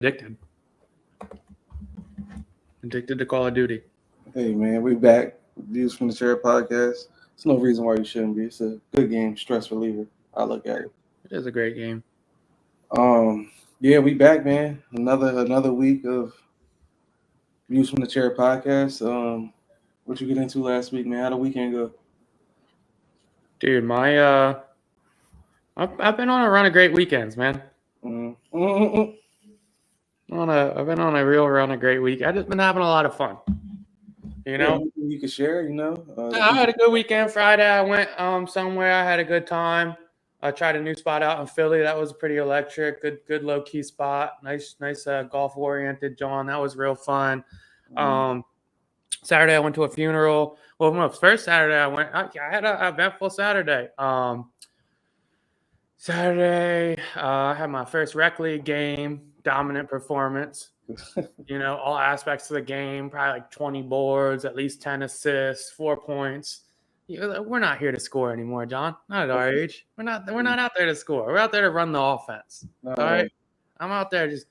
Addicted to Call of Duty. Hey man, we back. Views from the Chair podcast. There's no reason why you shouldn't be. It's a good game, stress reliever. I look at it. It is a great game. Yeah, we back, man. Another week of Views from the Chair podcast. What you get into last week, man? How the weekend go? Dude, I've been on a run of great weekends, man. Mm-hmm. I've been on a real run of great week. I've just been having a lot of fun. You can share. I had a good weekend. Friday, I went somewhere. I had a good time. I tried a new spot out in Philly. That was pretty electric. Good low key spot. Nice golf oriented. John, that was real fun. Saturday, I went to a funeral. Well, no, first Saturday I had an eventful Saturday. Saturday, I had my first rec league game. Dominant performance. All aspects of the game. Probably like 20 boards, at least 10 assists, 4 points. We're not here to score anymore, John. Not at our age. We're not out there to score. We're out there to run the offense. All right. I'm out there just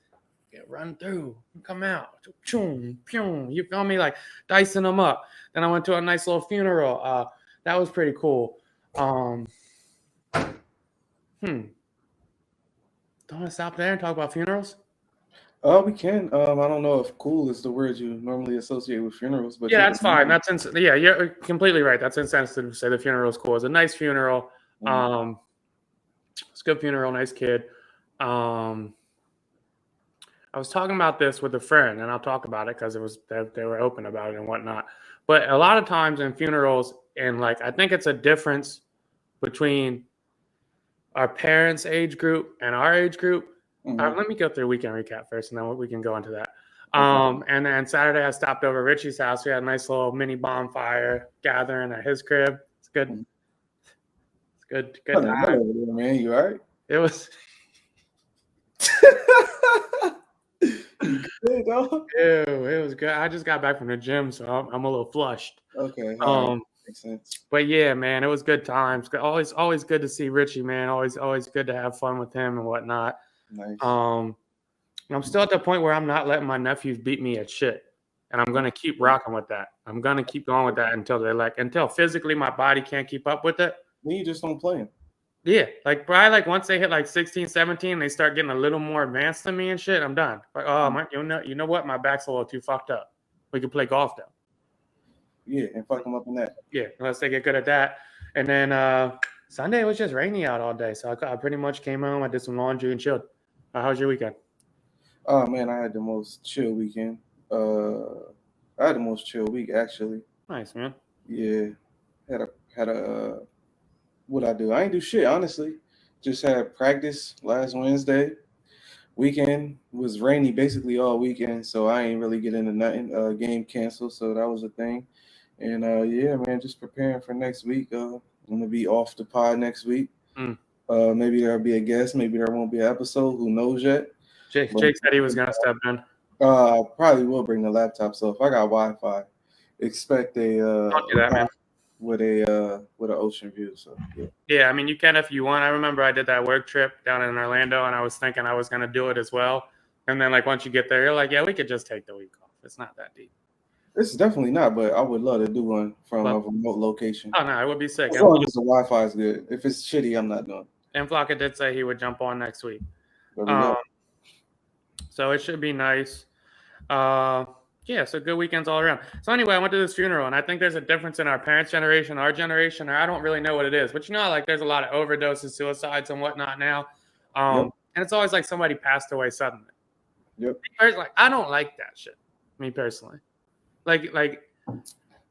run through, come out, choom, pew. You feel me? Like dicing them up. Then I went to a nice little funeral. That was pretty cool. Don't want to stop there and talk about funerals? We can. I don't know if cool is the word you normally associate with funerals, but yeah, that's fine. You're completely right. That's insensitive to say the funeral is cool. It's a nice funeral. It's a good funeral, nice kid. I was talking about this with a friend, and I'll talk about it because they were open about it and whatnot. But a lot of times in funerals, and I think it's a difference between our parents' age group and our age group. Let me go through weekend recap first, and then we can go into that. And then Saturday, I stopped over Richie's house. We had a nice little mini bonfire gathering at his crib. It's good. It's good time. Man, you all right? It was. It was good. I just got back from the gym, so I'm a little flushed. Okay. Makes sense. But yeah, man, it was good times. Always good to see Richie, man. Always good to have fun with him and whatnot. Nice. I'm still at the point where I'm not letting my nephews beat me at shit, and I'm gonna keep rocking with that. I'm gonna keep going with that until physically my body can't keep up with it. Then you just don't play them. Yeah, probably once they hit 16, 17, they start getting a little more advanced than me and shit. I'm done. You know what? My back's a little too fucked up. We can play golf though. Yeah, and fuck them up in that. Yeah, unless they get good at that. And then Sunday was just rainy out all day, so I pretty much came home. I did some laundry and chilled. How was your weekend? Oh man, I had the most chill weekend. I had the most chill week actually. Nice, man. Yeah, had a what I do? I ain't do shit honestly. Just had practice last Wednesday. Weekend was rainy basically all weekend, so I ain't really get into nothing. Game canceled, so that was a thing. And yeah, man, just preparing for next week. I'm gonna be off the pod next week. Maybe there'll be a guest. Maybe there won't be an episode. Who knows yet? Jake said he was gonna step in. I probably will bring the laptop. So if I got Wi-Fi, expect a don't do that, man. With an ocean view. So yeah, I mean you can if you want. I remember I did that work trip down in Orlando, and I was thinking I was gonna do it as well. And then once you get there, you're like, yeah, we could just take the week off. It's not that deep. It's definitely not, but I would love to do one from a remote location. Oh no, it would be sick. As long as the Wi-Fi is good. If it's shitty, I'm not doing. And Flocka did say he would jump on next week. So it should be nice. Yeah, so good weekends all around. So anyway, I went to this funeral, and I think there's a difference in our parents' generation, our generation, or I don't really know what it is. But there's a lot of overdoses, suicides, and whatnot now. And it's always somebody passed away suddenly. Yep. I don't like that shit. Me personally. You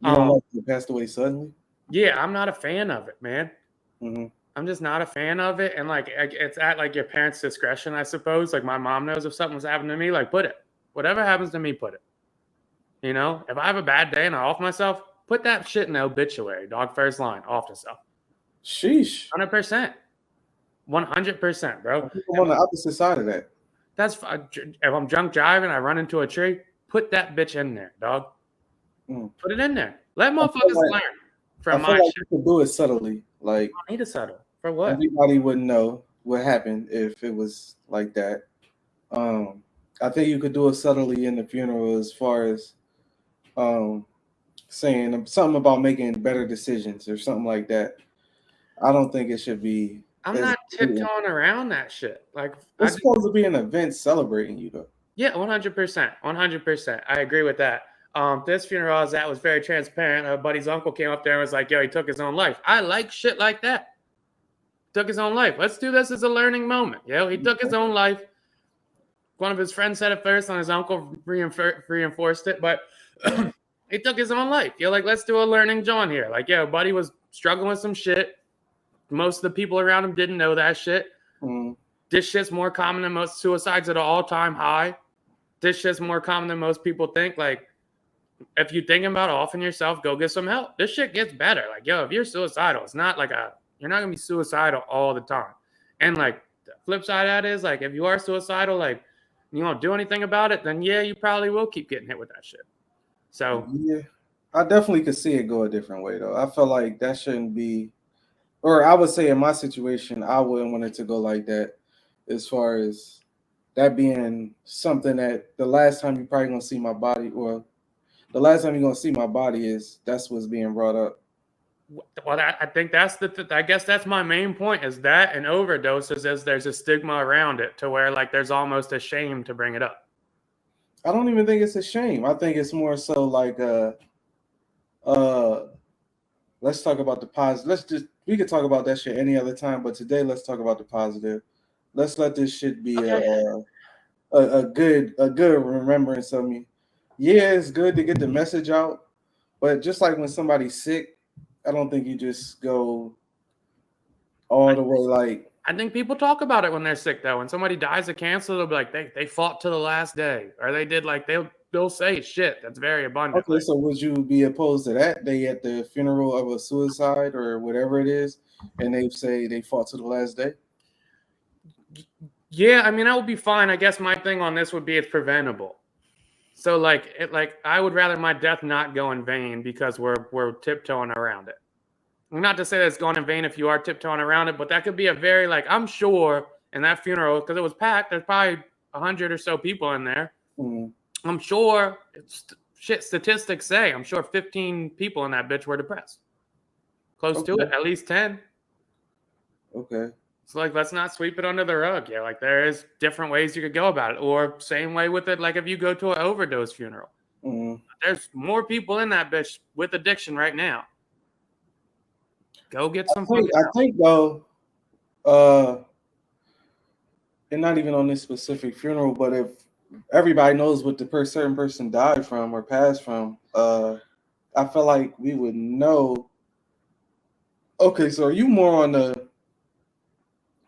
don't like they passed away suddenly? Yeah, I'm not a fan of it, man. Mm-hmm. I'm just not a fan of it. And it's at your parents' discretion, I suppose. My mom knows if something was happening to me, put it. Whatever happens to me, put it. If I have a bad day and I off myself, put that shit in the obituary. Dog first line, off yourself. Sheesh. 100%. 100%, bro. I'm on the opposite side of that. That's if I'm drunk driving, I run into a tree, put that bitch in there, dog. Put it in there. Let motherfuckers learn from my shit. You can do it subtly. I don't need to settle. For what? Everybody wouldn't know what happened if it was like that. I think you could do it subtly in the funeral as far as saying something about making better decisions or something like that. I don't think it should be. I'm not tiptoeing around that shit. Like, It's supposed to be an event celebrating you, though. Yeah, 100%. 100%. I agree with that. This funeral I was at was very transparent. A buddy's uncle came up there and was like, yo, he took his own life. I like shit like that. Took his own life. Let's do this as a learning moment. Yo, he took his own life. One of his friends said it first, and his uncle reinforced it, but he took his own life. Yo, like, let's do a learning John here. Like, yo, buddy was struggling with some shit. Most of the people around him didn't know that shit. This shit's more common than most suicides at an all-time high. This shit's more common than most people think. Like, if you're thinking about offing yourself, go get some help. This shit gets better. Like, yo, if you're suicidal, it's not like you're not gonna be suicidal all the time. And like the flip side of that is, like, if you are suicidal, like, you don't do anything about it, then yeah, you probably will keep getting hit with that shit. So yeah, I definitely could see it go a different way though. I feel like that shouldn't be, or I would say in my situation, I wouldn't want it to go like that. As far as that being something that the last time you're probably gonna see my body, or the last time you're gonna see my body that's what's being brought up. Well, I think that's I guess that's my main point, is that and overdoses, is there's a stigma around it to where, like, there's almost a shame to bring it up. I don't even think it's a shame. I think it's more so like let's talk about the positive. We could talk about that shit any other time, but today let's talk about the positive. Let's let this shit be a good remembrance of me. Yeah, it's good to get the message out, but just like when somebody's sick, I don't think you just go all the way. Like, I think people talk about it when they're sick, though. When somebody dies of cancer, they'll be like, they fought to the last day, or they did, like, they'll say shit that's very abundant. Okay, so would you be opposed to that? They at the funeral of a suicide or whatever it is, and they say they fought to the last day? Yeah, I mean, that would be fine. I guess my thing on this would be it's preventable. So like I would rather my death not go in vain because we're tiptoeing around it. Not to say that it's going in vain if you are tiptoeing around it, but that could be a very, like, I'm sure in that funeral, because it was packed, there's probably 100 or so people in there. I'm sure statistics say, I'm sure 15 people in that bitch were depressed. Close to it, at least 10. Okay. So, like, let's not sweep it under the rug. Yeah, like, there is different ways you could go about it. Or same way with it, like, if you go to an overdose funeral. There's more people in that bitch with addiction right now. Go get some. I think though, and not even on this specific funeral, but if everybody knows what the certain person died from or passed from, I feel like we would know. Okay, so are you more on the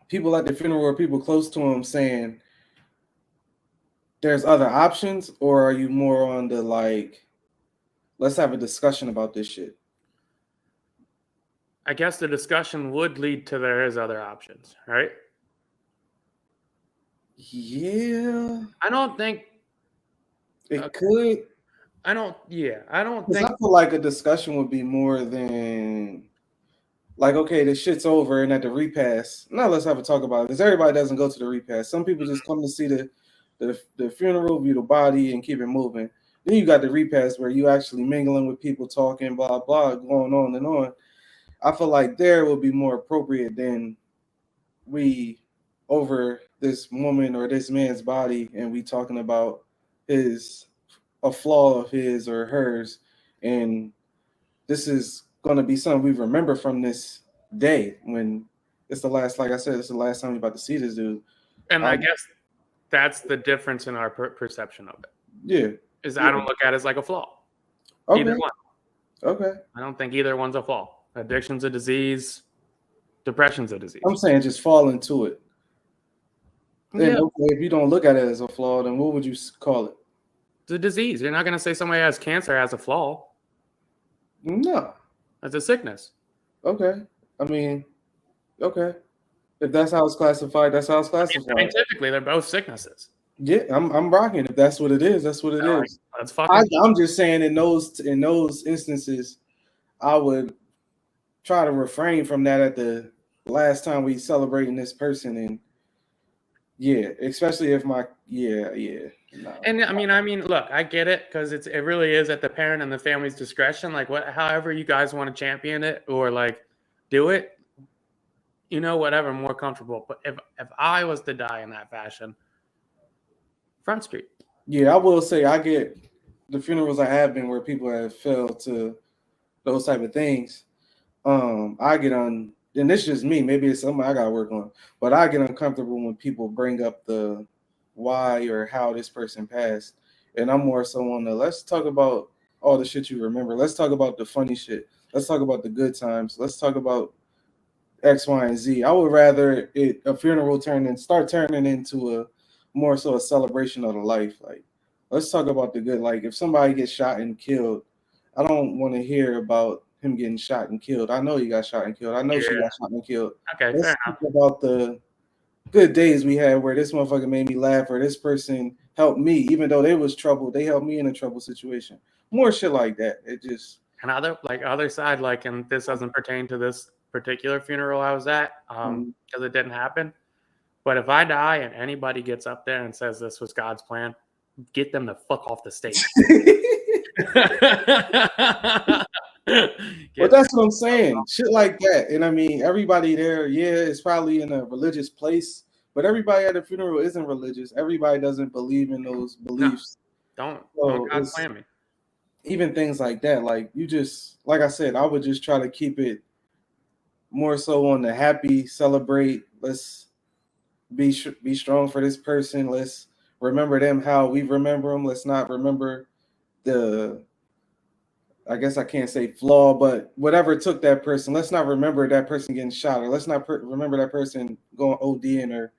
people at the funeral or people close to him saying there's other options, or are you more on the, like, let's have a discussion about this shit? I guess the discussion would lead to there is other options, right? Yeah. I don't think it could. I don't think. I feel like a discussion would be more than, like, okay, this shit's over, and at the repast, now let's have a talk about it. Because everybody doesn't go to the repast. Some people just come to see the funeral, view the body, and keep it moving. Then you got the repast where you actually mingling with people, talking, blah, blah, going on and on. I feel like there would be more appropriate than we over this woman or this man's body, and we talking about a flaw of his or hers, and this is going to be something we remember from this day when it's the last, like I said, it's the last time you're about to see this dude. And I guess that's the difference in our perception of it. Yeah. Is I don't look at it as like a flaw. Okay. Either one. Okay. I don't think either one's a flaw. Addiction's a disease. Depression's a disease. I'm saying just fall into it. Then, Yeah. okay, if you don't look at it as a flaw, then what would you call it? It's a disease. You're not going to say somebody has cancer has a flaw. No. That's a sickness. Okay. I mean, okay. If that's how it's classified, that's how it's classified. Scientifically, they're both sicknesses. Yeah, I'm rocking. If that's what it is, that's what it is. That's fucking. I'm just saying in those instances, I would try to refrain from that at the last time we celebrating this person, and yeah, especially if No. And I mean, look, I get it because it really is at the parent and the family's discretion. Like, however you guys want to champion it or like do it, whatever, more comfortable. But if I was to die in that fashion, Front Street. Yeah, I will say I get the funerals I have been where people have failed to those type of things. I get on, and it's just me. Maybe it's something I gotta work on, but I get uncomfortable when people bring up the why or how this person passed, and I'm more so on the let's talk about all the shit you remember. Let's talk about the funny shit. Let's talk about the good times. Let's talk about X, Y, and Z. I would rather a funeral start turning into a more so a celebration of the life. Like, let's talk about the good. Like, if somebody gets shot and killed, I don't want to hear about him getting shot and killed. I know he got shot and killed. I know she got shot and killed. Okay, Let's fair talk enough. about the good days we had where this motherfucker made me laugh or this person helped me, even though they was troubled. They helped me in a trouble situation. More shit like that. It just and other side, like, and this doesn't pertain to this particular funeral I was at, because it didn't happen. But if I die and anybody gets up there and says this was God's plan, get them the fuck off the stage. But that's what I'm saying. Shit like that. And I mean, everybody there, yeah, it's probably in a religious place, but everybody at a funeral isn't religious. Everybody doesn't believe in those beliefs. No, So don't God plan me. Even things like that, like you just, like I said, I would just try to keep it more so on the happy, celebrate. Let's be strong for this person. Let's remember them how we remember them. Let's not remember I guess I can't say flaw, but whatever took that person. Let's not remember that person getting shot, or let's not remember that person going ODing or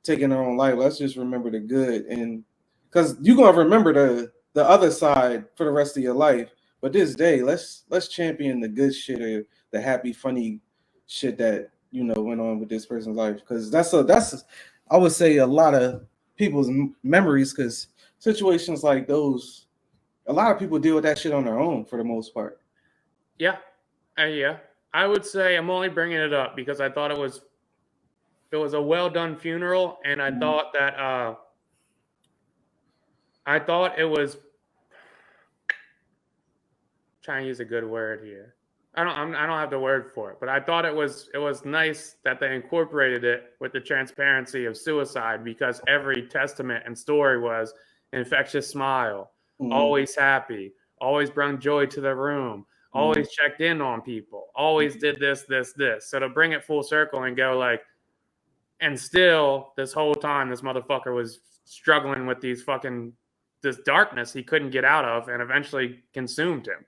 taking their own life. Let's just remember the good, and because you're gonna remember the other side for the rest of your life. But this day, let's champion the good shit or the happy, funny shit that went on with this person's life, because that's I would say a lot of people's memories, because situations like those, a lot of people deal with that shit on their own for the most part. Yeah. I would say I'm only bringing it up because I thought it was a well done funeral, and I thought that it was, trying to use a good word here. I don't have the word for it, but I thought it was nice that they incorporated it with the transparency of suicide, because every testament and story was infectious smile, always happy, always brought joy to the room, always checked in on people, always did this. So to bring it full circle and go like, and still this whole time this motherfucker was struggling with this darkness he couldn't get out of, and eventually consumed him.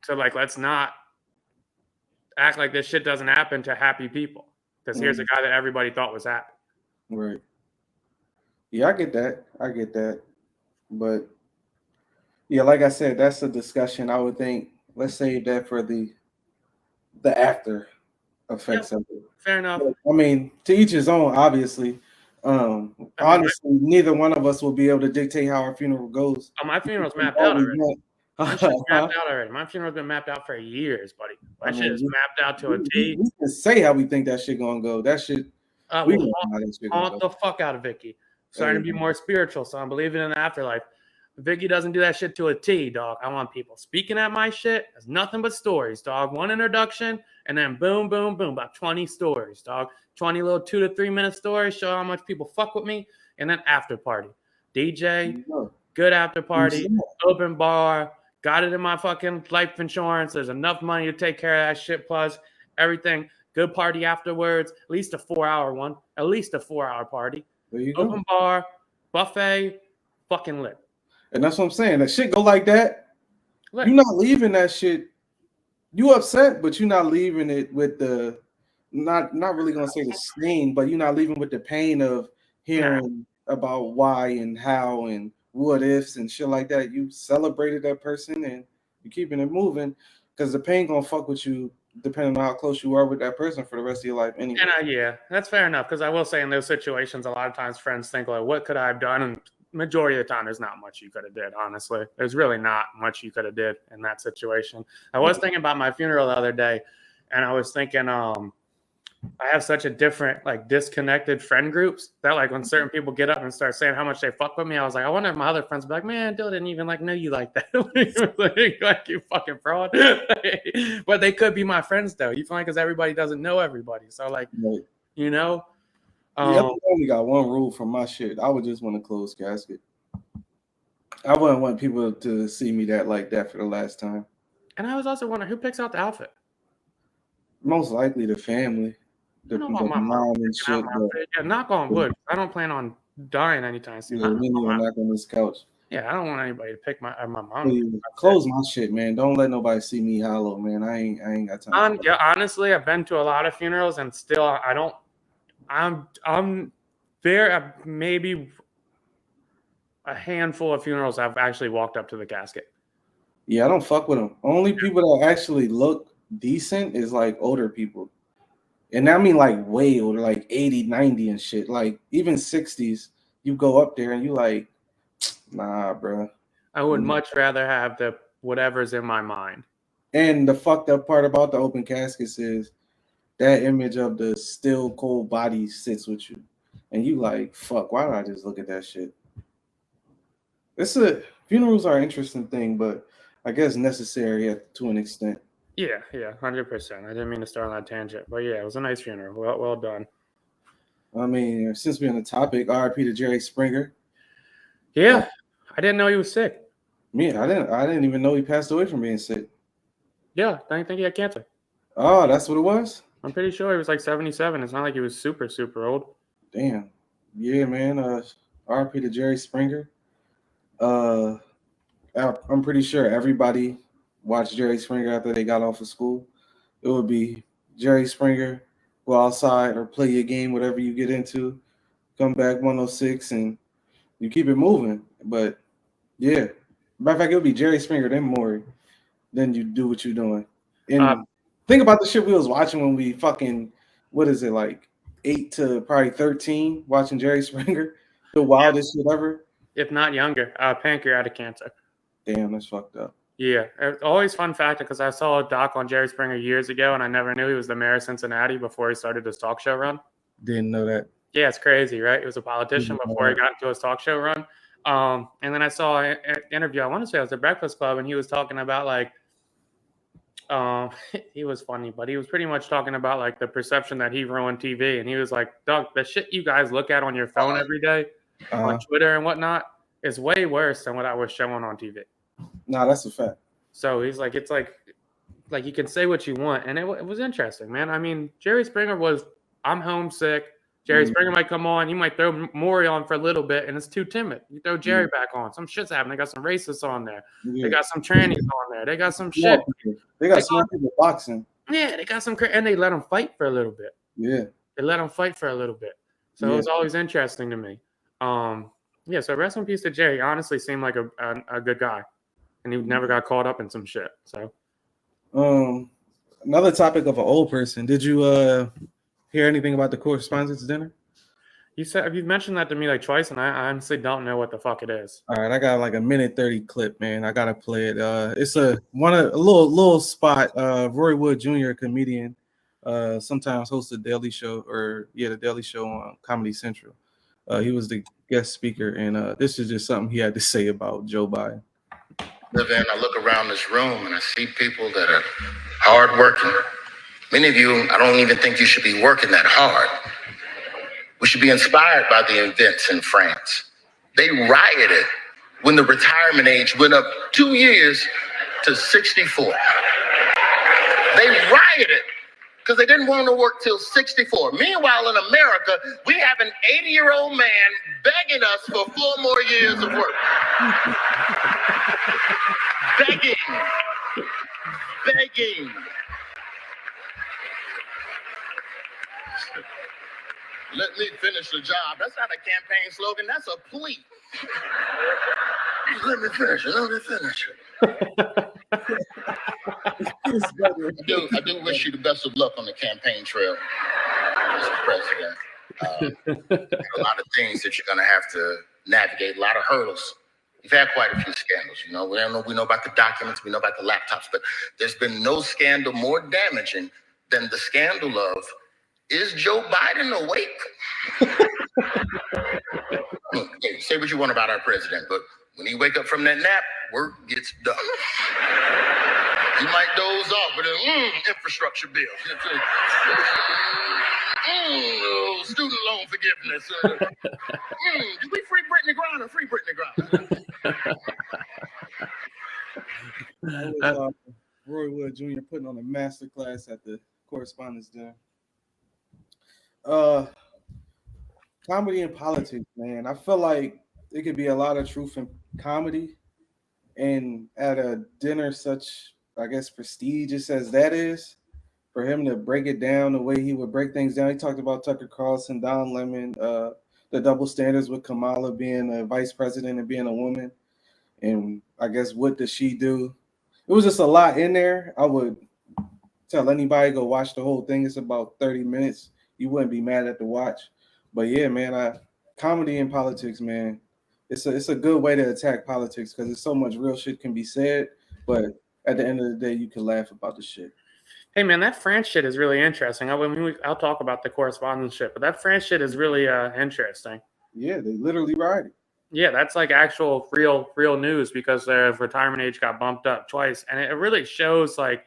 So like, let's not act like this shit doesn't happen to happy people, because here's a guy that everybody thought was happy. Right. Yeah, I get that. But yeah, like I said, that's a discussion. I would think let's save that for the after effects of it. Fair enough. I mean, to each his own, obviously. Honestly, neither one of us will be able to dictate how our funeral goes. Oh, my funeral's mapped out already. My funeral's been mapped out for years, buddy. My shit is mapped out to a T. We can say how we think that shit gonna go. That shit. We haunt the fuck out of Vicky. Starting to be more spiritual, so I'm believing in the afterlife. Vicky doesn't do that shit to a T, dog. I want people speaking at my shit. It's nothing but stories, dog. One introduction, and then boom, boom, boom, about 20 stories, dog. 20 little 2 to 3 minute stories, show how much people fuck with me, and then after party. DJ, good after party, open bar, got it in my fucking life insurance. There's enough money to take care of that shit, plus everything. Good party afterwards, at least a 4-hour one, at least a 4-hour party. There you open bar, buffet, fucking lit. And that's what I'm saying. That shit go like that. You're not leaving that shit. You upset, but you're not leaving it with the not really gonna say the stain, but you're not leaving with the pain of hearing about why and how and what ifs and shit like that. You celebrated that person and you're keeping it moving, because the pain gonna fuck with you depending on how close you are with that person for the rest of your life anyway. And yeah, that's fair enough, because I will say in those situations, a lot of times friends think like, what could I have done? And majority of the time, there's not much you could have did, honestly. There's really not much you could have did in that situation. I was thinking about my funeral the other day, and I was thinking, I have such a different, like, disconnected friend groups that, like, when certain people get up and start saying how much they fuck with me, I was like, I wonder if my other friends be like, man, Dill didn't even like know you like that. Like, you fucking fraud. But they could be my friends though. You find because everybody doesn't know everybody. So like, Right. you know, I only got one rule from my shit. I would just want a closed casket. I wouldn't want people to see me like that for the last time. And I was also wondering who picks out the outfit. Most likely the family. The mom and shit. Yeah, knock on wood. I don't plan on dying anytime soon. Yeah, we need to knock on this couch. Yeah, I don't want anybody to pick my mom. Please, close my shit, man. Don't let nobody see me hollow, man. I ain't got time. Yeah, honestly, I've been to a lot of funerals and still I don't. I'm there. Maybe a handful of funerals I've actually walked up to the casket. Yeah, I don't fuck with them. Only people that actually look decent is like older people. And I mean like way older, like 80, 90 and shit. Like even 60s, you go up there and you like, nah, bro. I would much rather have the whatever's in my mind. And the fucked up part about the open caskets is that image of the still cold body sits with you. And you like, fuck, why did I just look at that shit? Funerals are an interesting thing, but I guess necessary to an extent. Yeah, 100%. I didn't mean to start on that tangent, but yeah, it was a nice funeral. Well done. I mean, since we're on the topic, R.I.P. to Jerry Springer. Yeah, I didn't know he was sick. Yeah, I didn't even know he passed away from being sick. Yeah, I think he had cancer. Oh, that's what it was? I'm pretty sure he was like 77. It's not like he was super, super old. Damn. Yeah, man. R.I.P. to Jerry Springer. I'm pretty sure everybody watched Jerry Springer after they got off of school. It would be Jerry Springer, go outside or play your game, whatever you get into, come back 106 and you keep it moving. But yeah, matter of fact, it would be Jerry Springer, then Maury. Then you do what you're doing. And think about the shit we was watching when we fucking, what is it, like 8 to probably 13, watching Jerry Springer, the wildest shit ever. If not younger, pancreatic cancer. Damn, that's fucked up. Yeah, always fun fact because I saw a doc on Jerry Springer years ago, and I never knew he was the mayor of Cincinnati before he started his talk show run. Didn't know that. Yeah, it's crazy, right? He was a politician before he got into his talk show run. And then I saw an interview, I want to say it was the Breakfast Club, and he was talking about like, he was funny, but he was pretty much talking about like the perception that he ruined TV, and he was like, Doug, the shit you guys look at on your phone every day, on Twitter and whatnot, is way worse than what I was showing on TV. Nah, that's a fact. So he's like, it's like you can say what you want, and it was interesting, man. I mean, Jerry Springer was, I'm homesick. Jerry Springer might come on. You might throw Maury on for a little bit, and it's too timid. You throw Jerry back on. Some shit's happening. They got some racists on there. They got some trannies on there. They got some shit. They got some people boxing. Yeah, they got some, and they let them fight for a little bit. Yeah, they let them fight for a little bit. So it was always interesting to me. Yeah. So rest in peace to Jerry. Honestly, seemed like a good guy, and he never got caught up in some shit. So, another topic of an old person. Did you hear anything about the correspondence dinner? You've mentioned that to me like twice, and I honestly don't know what the fuck it is. All right, I got like a minute 30 clip, man. I gotta play it. It's a little spot. Roy Wood Jr., comedian, sometimes hosts the Daily Show, the Daily Show on Comedy Central. He was the guest speaker, and this is just something he had to say about Joe Biden. I look around this room and I see people that are hardworking. Many of you, I don't even think you should be working that hard. We should be inspired by the events in France. They rioted when the retirement age went up 2 years to 64. They rioted because they didn't want to work till 64. Meanwhile, in America, we have an 80-year-old man begging us for 4 more years of work. Begging. Let me finish the job. That's not a campaign slogan. That's a plea. Let me finish it. I do wish you the best of luck on the campaign trail, Mr. President. A lot of things that you're going to have to navigate, a lot of hurdles. You've had quite a few scandals. You know, we know about the documents, we know about the laptops, but there's been no scandal more damaging than the scandal of Is Joe Biden awake? Look, hey, say what you want about our president, but when he wake up from that nap, work gets done. You might doze off, but then, infrastructure bill. Student loan forgiveness. We free Brittany Griner, free Brittany Griner. That was, Roy Wood Jr. putting on a master class at the Correspondence Dinner. Comedy and politics, man. I feel like it could be a lot of truth in comedy, and at a dinner such, I guess, prestigious as that is, for him to break it down the way he would break things down. He talked about Tucker Carlson, Don Lemon, the double standards with Kamala being a vice president and being a woman, and I guess what does she do? It was just a lot in there. I would tell anybody go watch the whole thing. It's about 30 minutes. You wouldn't be mad at the watch. But yeah, man, comedy and politics, man, it's a good way to attack politics because there's so much real shit can be said, but at the end of the day, you can laugh about the shit. Hey man, that France shit is really interesting. I'll talk about the correspondence shit, but that France shit is really interesting. Yeah, they literally ride it. Yeah, that's like actual real news because their retirement age got bumped up twice, and it really shows like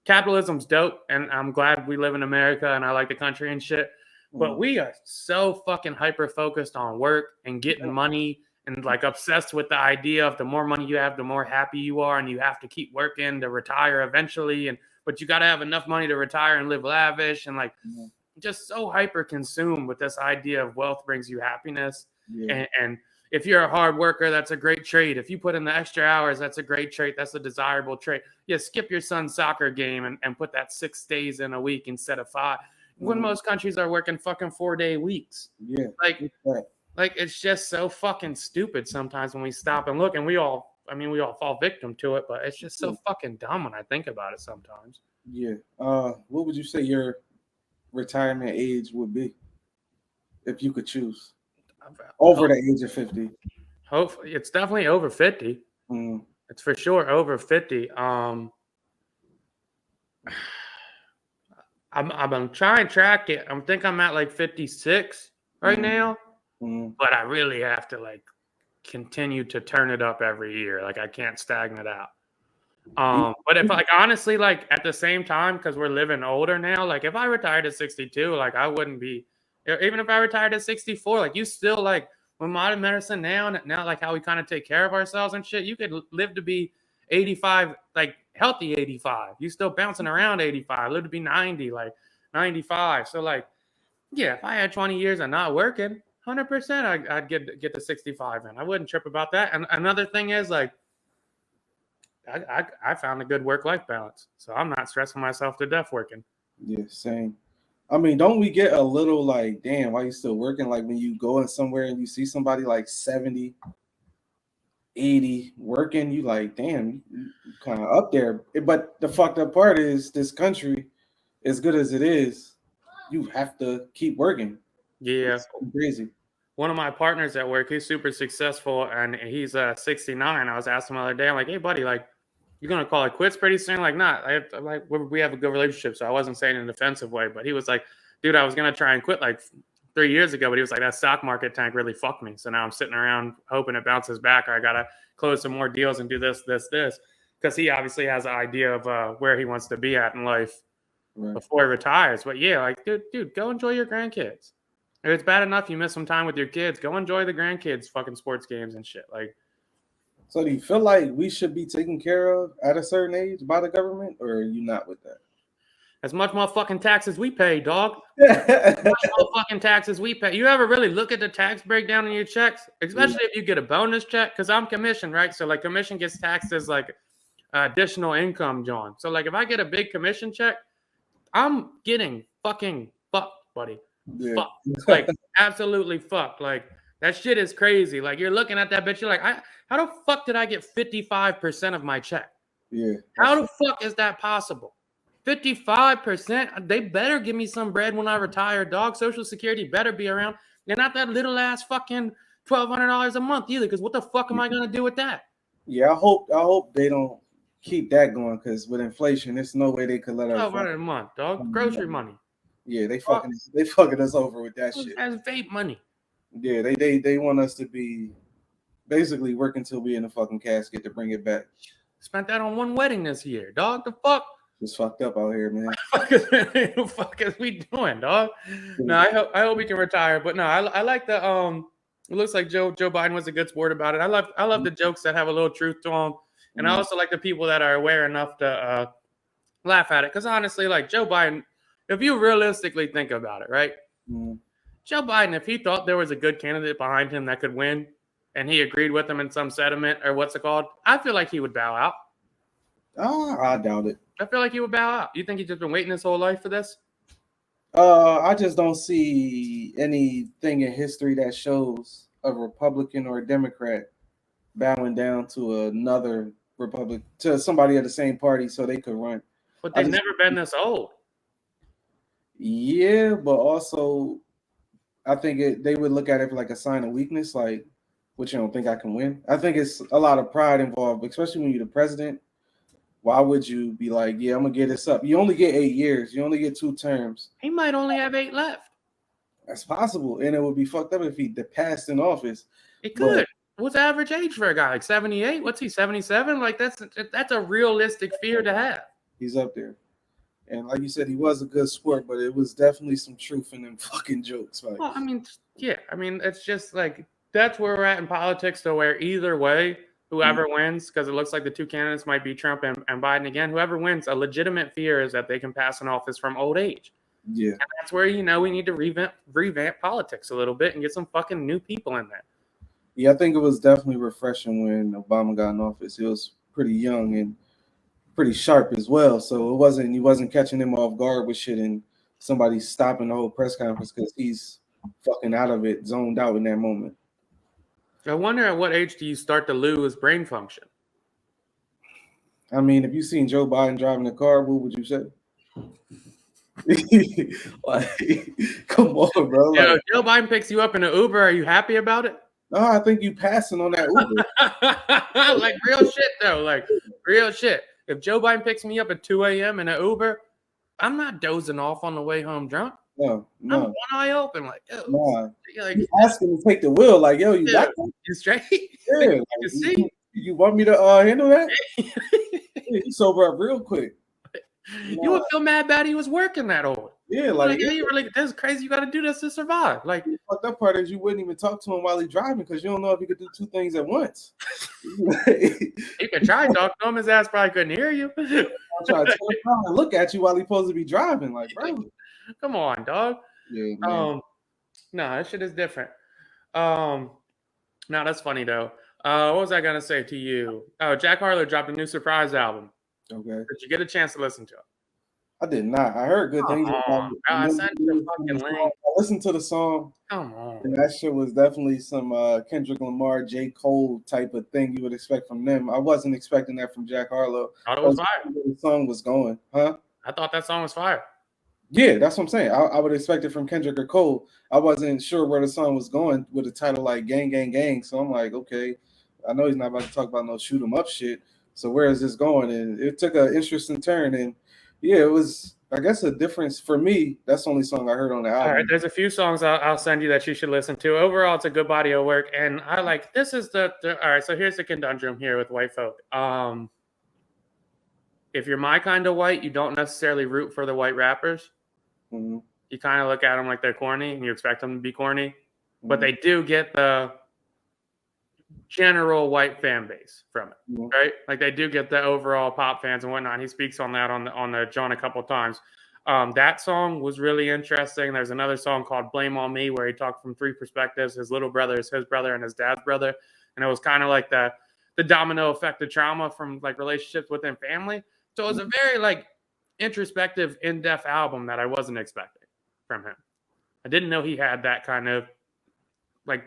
capitalism's dope, and I'm glad we live in America and I like the country and shit. But we are so fucking hyper focused on work and getting money and like obsessed with the idea of the more money you have, the more happy you are, and you have to keep working to retire eventually. But you got to have enough money to retire and live lavish, and like just so hyper consumed with this idea of wealth brings you happiness. Yeah. And if you're a hard worker, that's a great trait. If you put in the extra hours, that's a great trait. That's a desirable trait. Yeah, skip your son's soccer game and put that 6 days in a week instead of 5. When most countries are working fucking 4-day weeks. Yeah. Like it's just so fucking stupid sometimes when we stop and look, and we all fall victim to it, but it's just so fucking dumb when I think about it sometimes. Yeah. What would you say your retirement age would be if you could choose? Over the age of 50. Hopefully, it's definitely over 50. It's for sure over 50. I'm trying to track it. I think I'm at like 56 right now, but I really have to like continue to turn it up every year. Like I can't stagnate out. But if like honestly, like at the same time, because we're living older now, like if I retired at 62, like I wouldn't be. Even if I retired at 64, like you still like with modern medicine now like how we kind of take care of ourselves and shit, you could live to be 85, like healthy 85. You still bouncing around 85, live to be 90, like 95. So like, yeah, if I had 20 years and not working, 100% I'd get to 65 in. I wouldn't trip about that. And another thing is like, I found a good work-life balance. So I'm not stressing myself to death working. Yeah, same. I mean, don't we get a little like, damn, why you still working? Like when you go in somewhere and you see somebody like 70, 80 working, you like, damn, you kind of up there. But the fucked up part is this country, as good as it is, you have to keep working. Yeah. It's so crazy. One of my partners at work, he's super successful and he's 69. I was asking him the other day, I'm like, hey buddy, like, you're going to call it quits pretty soon? Like, not. We have a good relationship, so I wasn't saying in an offensive way. But he was like, dude, I was going to try and quit like 3 years ago. But he was like, that stock market tank really fucked me. So now I'm sitting around hoping it bounces back. Or I got to close some more deals and do this. Because he obviously has an idea of where he wants to be at in life before he retires. But yeah, like, dude, go enjoy your grandkids. If it's bad enough you miss some time with your kids, go enjoy the grandkids' fucking sports games and shit. Like, so do you feel like we should be taken care of at a certain age by the government, or are you not with that? As much motherfucking taxes we pay, dog. As much motherfucking taxes we pay. You ever really look at the tax breakdown in your checks? Especially if you get a bonus check, because I'm commissioned, right? So like commission gets taxed as like additional income, John. So like if I get a big commission check, I'm getting fucking fucked, buddy. Yeah. Fucked. Like absolutely fucked. Like that shit is crazy. Like you're looking at that bitch, you're like, how the fuck did I get 55% of my check? Yeah. How the fuck is that possible? 55%? They better give me some bread when I retire, dog. Social Security better be around. And not that little ass fucking $1,200 a month either, because what the fuck am I going to do with that? Yeah, I hope they don't keep that going, because with inflation, there's no way they could let us. $1,200 a month, dog. Grocery money. Yeah, they fucking us over with that shit. That's vape money. Yeah, they want us to be basically working till we in the fucking casket to bring it back. Spent that on one wedding this year, dog. The fuck? It's fucked up out here, man. What the fuck is we doing, dog? No, I hope we can retire. But no, I like the It looks like Joe Biden was a good sport about it. I love the jokes that have a little truth to them, and I also like the people that are aware enough to laugh at it. Because honestly, like Joe Biden, if you realistically think about it, right? Joe Biden, if he thought there was a good candidate behind him that could win, and he agreed with him in some sentiment or what's it called, I feel like he would bow out. Oh, I doubt it. I feel like he would bow out. You think he's just been waiting his whole life for this? I just don't see anything in history that shows a Republican or a Democrat bowing down to another Republic, to somebody of the same party so they could run. But they've never been this old. Yeah, but also I think they would look at it like a sign of weakness, like, what, you don't think I can win? I think it's a lot of pride involved, especially when you're the president. Why would you be like, yeah, I'm going to get this up? You only get 8 years. You only get 2 terms. He might only have 8 left. That's possible. And it would be fucked up if he passed in office. It could. What's the average age for a guy? Like 78? What's he, 77? Like, that's a realistic fear to have. He's up there. And like you said, he was a good sport, but it was definitely some truth in them fucking jokes. Like, well, I mean, yeah. I mean, it's just like, that's where we're at in politics, to where either way, whoever wins, because it looks like the 2 candidates might be Trump and Biden again. Whoever wins, a legitimate fear is that they can pass an office from old age. Yeah. And that's where, we need to revamp politics a little bit and get some fucking new people in there. Yeah, I think it was definitely refreshing when Obama got in office. He was pretty young and pretty sharp as well. So he wasn't catching him off guard with shit and somebody stopping the whole press conference because he's fucking out of it, zoned out in that moment. I wonder at what age do you start to lose brain function? I mean, if you seen Joe Biden driving a car, what would you say? Like, come on, bro. Like, if Joe Biden picks you up in an Uber, are you happy about it? No, I think you passing on that Uber. Like, real shit, though. Like, real shit. If Joe Biden picks me up at 2 a.m. in an Uber, I'm not dozing off on the way home drunk. No. I'm one eye open, like, yo. Nah. Like, you asking to take the wheel, like, yo, you got that? You straight? Yeah. You see? You want me to handle that? Yeah, you sober up real quick. You would feel mad bad he was working that old. Yeah, like yeah, you were like, this is crazy. You got to do this to survive. Like, the fucked up part is you wouldn't even talk to him while he's driving because you don't know if he could do 2 things at once. You could try and talk to him. His ass probably couldn't hear you. I'm trying to tell him and look at you while he's supposed to be driving. Like, bro, come on, dog. Yeah, man. No, that shit is different. No, that's funny though. What was I gonna say to you? Oh, Jack Harlow dropped a new surprise album. Okay. Did you get a chance to listen to it? I did not. I heard good things about it. I sent you the fucking link. I listened to the song. Come on. And that shit was definitely some Kendrick Lamar, J. Cole type of thing you would expect from them. I wasn't expecting that from Jack Harlow. I thought it was fire. The song was going, huh? I thought that song was fire. Yeah, that's what I'm saying. I would expect it from Kendrick or Cole. I wasn't sure where the song was going with a title like Gang, Gang, Gang. So I'm like, okay, I know he's not about to talk about no shoot 'em up shit. So where is this going? And it took an interesting turn. And yeah, it was, I guess, a difference for me. That's the only song I heard on the album. All right, there's a few songs I'll send you that you should listen to. Overall, it's a good body of work. And I like, this is the all right, so here's the conundrum here with white folk. If you're my kind of white, you don't necessarily root for the white rappers. Mm-hmm. You kind of look at them like they're corny and you expect them to be corny. Mm-hmm. But they do get the general white fan base from it, right? Like they do get the overall pop fans and whatnot. He speaks on that on the John a couple of times. That song was really interesting. There's another song called Blame on Me where he talked from 3 perspectives. His little brother is his brother and his dad's brother. And it was kind of like the domino effect of trauma from like relationships within family. So it was a very like introspective, in-depth album that I wasn't expecting from him. I didn't know he had that kind of like,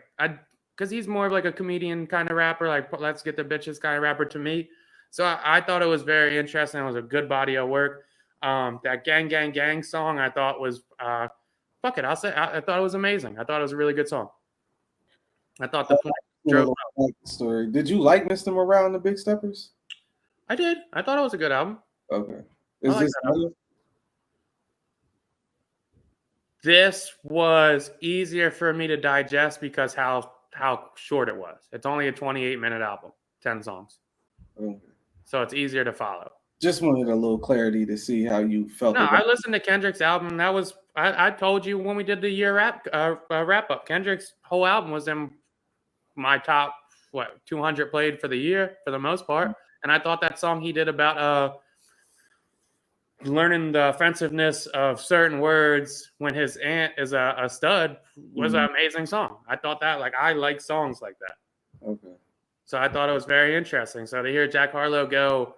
because he's more of like a comedian kind of rapper, like let's get the bitches kind of rapper to me. So I thought it was very interesting. It was a good body of work. That Gang, Gang, Gang song I thought was, fuck it, I'll say, I thought it was amazing. I thought it was a really good song. I thought the story. Did you like Mr. Morale and the Big Steppers? I did. I thought it was a good album. Okay. Is this This was easier for me to digest because how short it was. It's only a 28-minute album, 10 songs. Okay. So it's easier to follow. Just wanted a little clarity to see how you felt. No, I listened to Kendrick's album. That was I told you when we did the year wrap up. Kendrick's whole album was in my top 200 played for the year for the most part. And I thought that song he did about learning the offensiveness of certain words when his aunt is a stud was an amazing song. I thought that, like, I like songs like that. Okay. So I thought it was very interesting. So to hear Jack Harlow go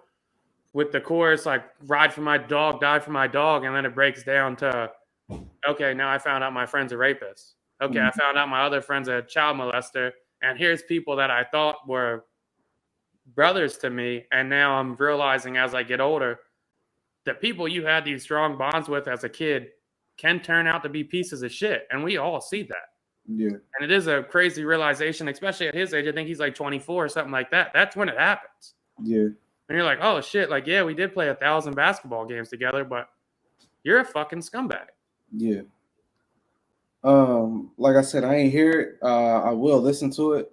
with the chorus, like, ride for my dog, die for my dog, and then it breaks down to, okay, now I found out my friend's a rapist. Okay, I found out my other friend's a child molester. And here's people that I thought were brothers to me. And now I'm realizing as I get older, that people you had these strong bonds with as a kid can turn out to be pieces of shit. And we all see that. Yeah. And it is a crazy realization, especially at his age. I think he's like 24 or something like that. That's when it happens. Yeah. And you're like, oh, shit. Like, yeah, we did play 1,000 basketball games together, but you're a fucking scumbag. Yeah. Like I said, I ain't hear it. I will listen to it.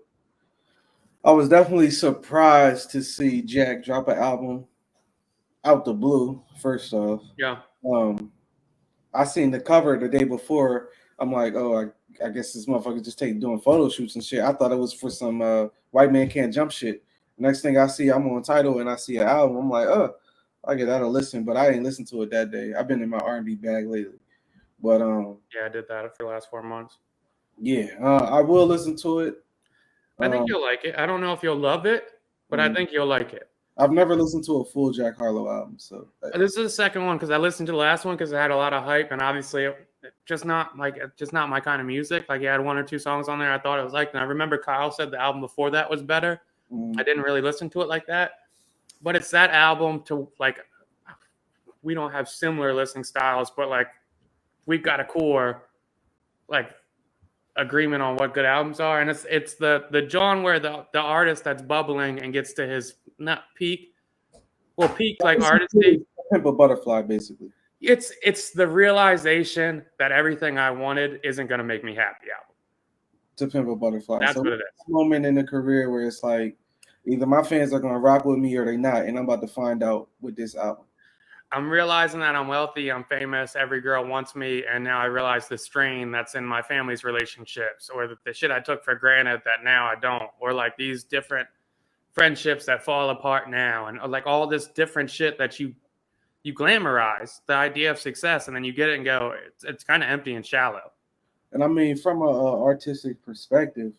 I was definitely surprised to see Jack drop an album out the blue, first off. Yeah. I seen the cover the day before. I'm like, oh, I guess this motherfucker just doing photo shoots and shit. I thought it was for some White Man Can't Jump shit. Next thing I see, I'm on Tidal and I see an album. I'm like, oh, I get that a listen, but I ain't listened to it that day. I've been in my R&B bag lately. But yeah, I did that for the last 4 months. Yeah, I will listen to it. I think you'll like it. I don't know if you'll love it, but I think you'll like it. I've never listened to a full Jack Harlow album, so this is the second one because I listened to the last one because it had a lot of hype, and obviously it just not my kind of music. Like, he had 1 or 2 songs on there I thought it was like, and I remember Kyle said the album before that was better. I didn't really listen to it like that, but it's that album to, like, we don't have similar listening styles, but like we've got a core like agreement on what good albums are, and it's the John where the artist that's bubbling and gets to his not peak like artistry. Pimp a Butterfly, basically. It's the realization that everything I wanted isn't going to make me happy album. To Pimp a Butterfly. That's what it is. A moment in the career where it's like either my fans are going to rock with me or they not, and I'm about to find out with this album. I'm realizing that I'm wealthy, I'm famous, every girl wants me, and now I realize the strain that's in my family's relationships, or the shit I took for granted that now I don't, or like these different friendships that fall apart now, and like all this different shit that you glamorize the idea of success, and then you get it and go, it's kind of empty and shallow. And I mean, from an artistic perspective,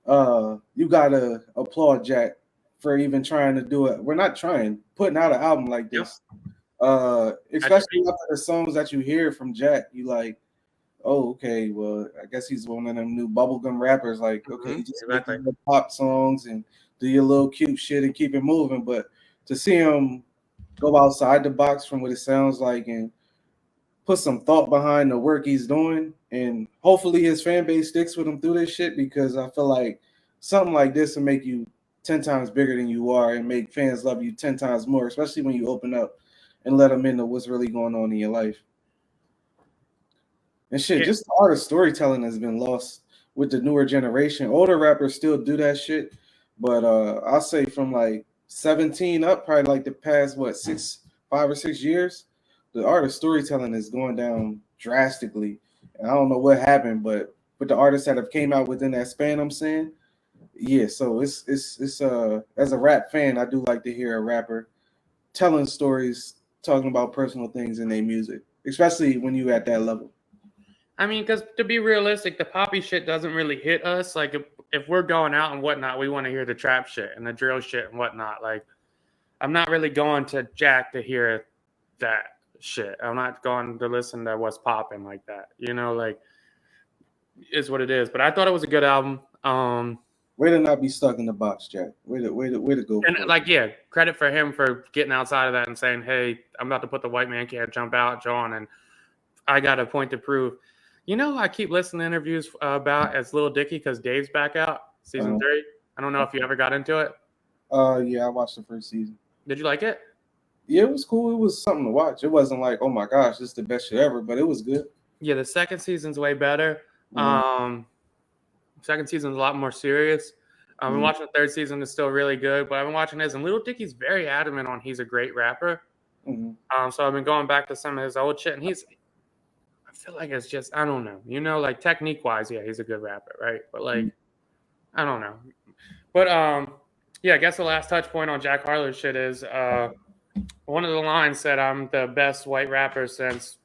you gotta applaud Jack for even trying to do it. We're not trying, putting out an album like this. Yep. Especially after the songs that you hear from Jack, you like, oh, okay, well, I guess he's one of them new bubblegum rappers. Like, okay, you just make your pop songs and do your little cute shit and keep it moving. But to see him go outside the box from what it sounds like and put some thought behind the work he's doing, and hopefully his fan base sticks with him through this shit, because I feel like something like this will make you 10 times bigger than you are and make fans love you 10 times more, especially when you open up and let them into what's really going on in your life. And shit, just the art of storytelling has been lost with the newer generation. Older rappers still do that shit, but I'll say from like 17 up, probably like the past 5 or 6 years, the art of storytelling is going down drastically. And I don't know what happened, but with the artists that have came out within that span, I'm saying, yeah. So it's as a rap fan, I do like to hear a rapper telling stories, talking about personal things in their music, especially when you at that level. I mean, because to be realistic, the poppy shit doesn't really hit us. Like, if we're going out and whatnot, we want to hear the trap shit and the drill shit and whatnot. Like, I'm not really going to Jack to hear that shit. I'm not going to listen to what's popping like that. You know, like, is what it is. But I thought it was a good album. Way to not be stuck in the box, Jack. Way to go. And like, yeah, credit for him for getting outside of that and saying, hey, I'm about to put the White Man Can't Jump out, John, and I got a point to prove. You know, I keep listening to interviews about as Lil Dicky because Dave's back out, season 3. I don't know if you ever got into it. Yeah, I watched the first season. Did you like it? Yeah, it was cool. It was something to watch. It wasn't like, oh my gosh, this is the best shit ever, but it was good. Yeah, the second season's way better. Second season's a lot more serious. I've been watching the third season; it's still really good. But I've been watching this, and Little Dicky's very adamant on he's a great rapper. So I've been going back to some of his old shit, and I feel like it's just, I don't know, like technique wise, yeah, he's a good rapper, right? But like, I don't know. But yeah, I guess the last touch point on Jack Harlow shit is one of the lines said, "I'm the best white rapper since,"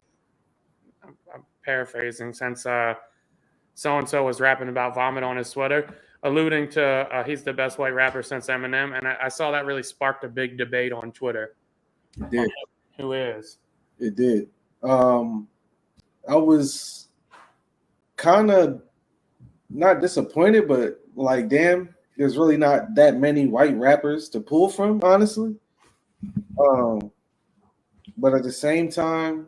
I'm paraphrasing, since so and so was rapping about vomit on his sweater, alluding to he's the best white rapper since Eminem, and I saw that really sparked a big debate on Twitter. It did. Who is? It did. I was kind of not disappointed, but like, damn, there's really not that many white rappers to pull from, honestly. But at the same time,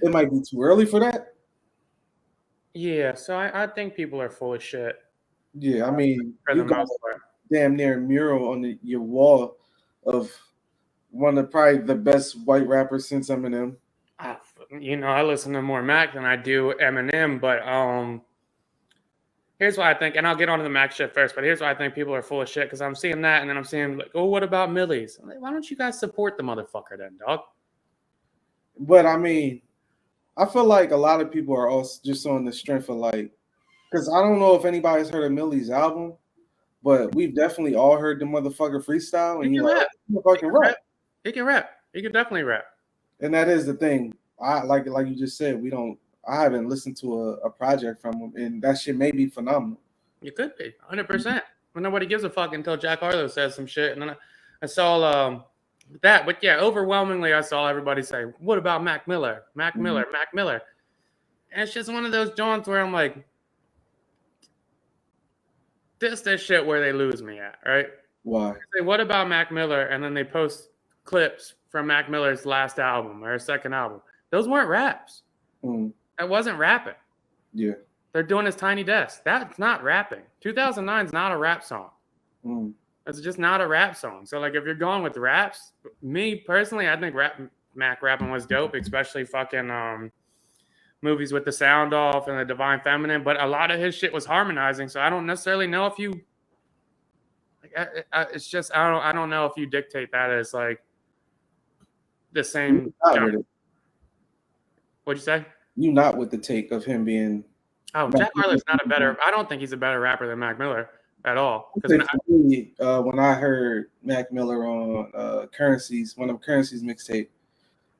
it might be too early for that. Yeah, so I think people are full of shit. Yeah, I mean, for you the got most part. damn near a mural on your wall of one of probably the best white rappers since Eminem. I listen to more Mac than I do Eminem, but here's why I think, and I'll get onto the Mac shit first, but here's why I think people are full of shit, because I'm seeing that, and then I'm seeing, like, oh, what about Millie's? I'm like, why don't you guys support the motherfucker then, dog? But I mean, I feel like a lot of people are also just on the strength of, like, because I don't know if anybody's heard of Millie's album, but we've definitely all heard the motherfucker freestyle, and He can rap. Motherfucking rap. He can rap. He can definitely rap. And that is the thing. I like you just said, I haven't listened to a project from him, and that shit may be phenomenal. You could be 100%. But nobody gives a fuck until Jack Harlow says some shit, and then I saw that. But yeah, overwhelmingly, I saw everybody say, "What about Mac Miller? Mac Miller? Mac Miller?" And it's just one of those jaunts where I'm like, this shit where they lose me at, right? Why? They say, "What about Mac Miller?" And then they post clips from Mac Miller's last album or his second album. Those weren't raps. That wasn't rapping. Yeah. They're doing his Tiny Desk. That's not rapping. 2009 is not a rap song. It's just not a rap song. So, like, if you're going with raps, me personally, I think Mac rapping was dope, especially fucking movies with the sound off and the Divine Feminine. But a lot of his shit was harmonizing, so I don't necessarily know if you. It's just I don't know if you dictate that as like the same. What'd you say? You not with the take of him being. Oh, Jack Harlow's not a better. I don't think he's a better rapper than Mac Miller at all. When I heard Mac Miller on Currency's mixtape,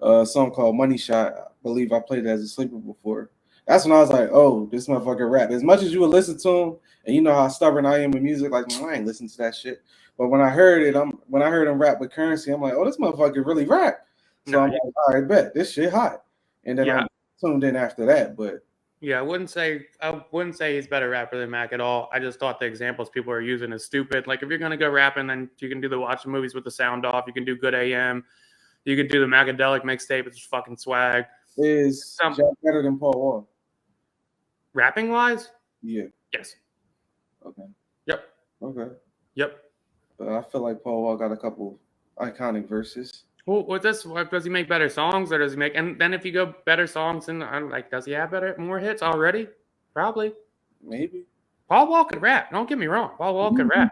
a song called Money Shot, I believe I played it as a sleeper before. That's when I was like, oh, this motherfucker rap. As much as you would listen to him, and you know how stubborn I am with music, like, I ain't listen to that shit. But when I heard him rap with Currency, I'm like, oh, this motherfucker really rap. So I'm like, all right, bet this shit hot. And then I tuned in after that, but. Yeah, I wouldn't say he's better rapper than Mac at all. I just thought the examples people are using is stupid. Like, if you're gonna go rapping, then you can do the watch the movies with the sound off. You can do Good AM. You can do the Macadelic mixtape. It's fucking swag. Is Jack better than Paul Wall? Rapping wise? Yeah. Yes. Okay. Yep. Okay. Yep. I feel like Paul Wall got a couple iconic verses. Well, does he make better songs, or does he make? And then if you go better songs, and does he have more hits already? Probably. Maybe. Paul Wall could rap. Don't get me wrong. Paul Wall could rap.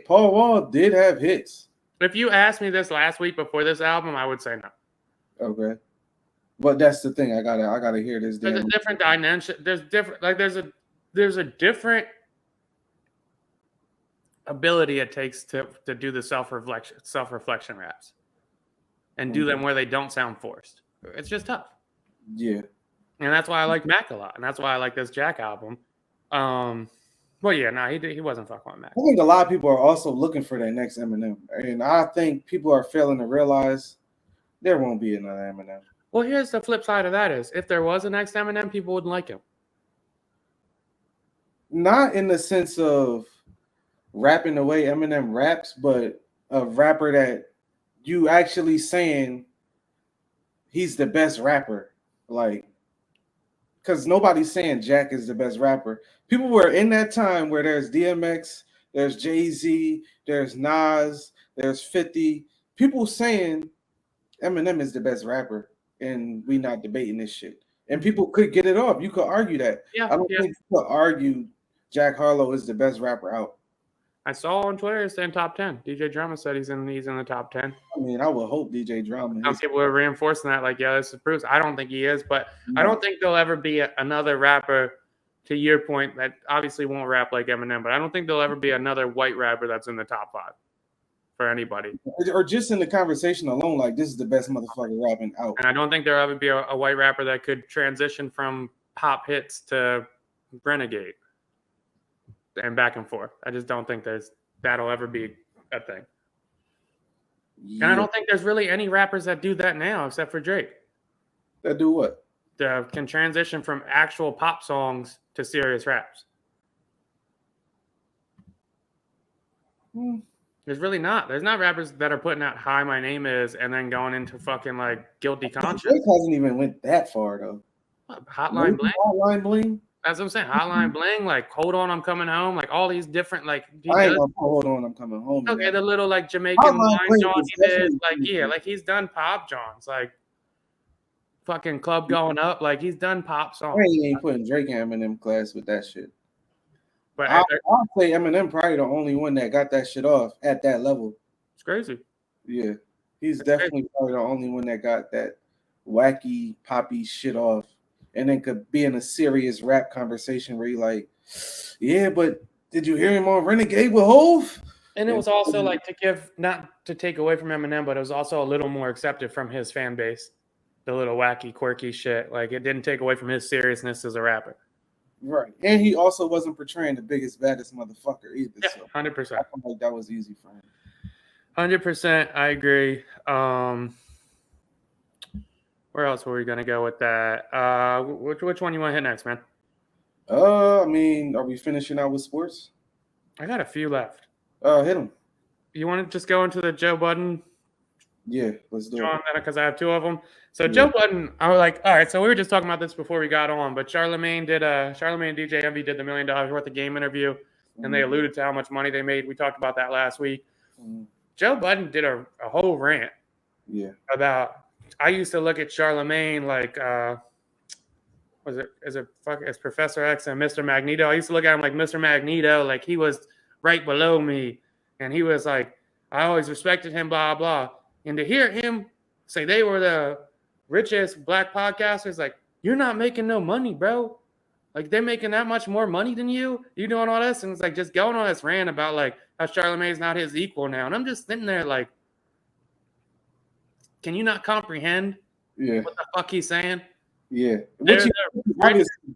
Paul Wall did have hits. If you asked me this last week before this album, I would say no. Okay. But that's the thing. I gotta hear this. There's a different dimension. There's a different ability it takes to do the self-reflection raps. And do them where they don't sound forced. It's just tough. Yeah. And that's why I like Mac a lot. And that's why I like this Jack album. Well, yeah, he wasn't fucking with Mac. I think a lot of people are also looking for that next Eminem. And I think people are failing to realize there won't be another Eminem. Well, here's the flip side of that is if there was a next Eminem, people wouldn't like him. Not in the sense of rapping the way Eminem raps, but a rapper that you actually saying he's the best rapper, like, because nobody's saying Jack is the best rapper. People were in that time where there's DMX, there's Jay-Z, there's Nas, there's 50. People saying Eminem is the best rapper, and we not debating this shit. and people could get it off. You could argue that. Yeah, I don't think you could argue Jack Harlow is the best rapper out. I saw on Twitter saying top 10. DJ Drama said he's in the top 10. I mean, I would hope DJ Drama. Some people are reinforcing that, like, yeah, this is proof. I don't think he is, but I don't think there'll ever be another rapper, to your point, that obviously won't rap like Eminem, but I don't think there'll ever be another white rapper that's in the top 5 for anybody. Or just in the conversation alone, like, this is the best motherfucker rapping out. And I don't think there'll ever be a white rapper that could transition from pop hits to Renegade and back and forth. I just don't think that'll ever be a thing. Yeah. And I don't think there's really any rappers that do that now except for Drake. That do what? That can transition from actual pop songs to serious raps. There's really not. There's not rappers that are putting out "Hi, my name is" and then going into fucking like Guilty Conscience. Drake hasn't even went that far though. What, Hotline Bling. Hotline Bling. That's what I'm saying. Hotline Bling, like Hold On, I'm Coming Home, like all these different like. I ain't gonna Hold On, I'm Coming Home. Okay, the little like Jamaican wine John he did, like yeah, like he's done pop Johns, like fucking Club Going Up, like he's done pop songs. He ain't putting Drake and Eminem class with that shit. But I'll say Eminem probably the only one that got that shit off at that level. It's crazy. Yeah, he's definitely probably the only one that got that wacky poppy shit off. And then could be in a serious rap conversation where you're like, yeah, but did you hear him on Renegade with Hov? And it was also like to give, not to take away from Eminem, but it was also a little more accepted from his fan base. The little wacky, quirky shit. Like it didn't take away from his seriousness as a rapper. Right. And he also wasn't portraying the biggest, baddest motherfucker either. Yeah, so 100%. I feel like that was easy for him. 100%. I agree. Where else were we gonna go with that? Which one you want to hit next, man? I mean, are we finishing out with sports? I got a few left. Hit them. You want to just go into the Joe Budden? Yeah, let's do it. Because I have two of them. So Joe Budden, I was like, all right. So we were just talking about this before we got on, but Charlamagne and DJ Envy did the $1 million worth of game interview, and they alluded to how much money they made. We talked about that last week. Joe Budden did a whole rant. Yeah. About. I used to look at Charlamagne like, it's Professor X and Mr. Magneto. I used to look at him like Mr. Magneto, like he was right below me. And he was like, I always respected him, blah, blah. And to hear him say they were the richest black podcasters, like, you're not making no money, bro. Like, they're making that much more money than you. You doing all this? And it's like just going on this rant about like how Charlamagne's not his equal now. And I'm just sitting there like, can you not comprehend what the fuck he's saying? Yeah. Which he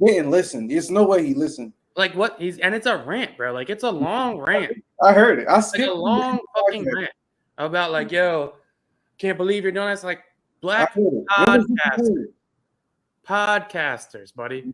didn't listen. There's no way he listened. Like what and it's a rant, bro. Like it's a long rant. I heard it. I skipped like a long fucking rant about like, yo, can't believe you're doing this. Like black podcasters, buddy.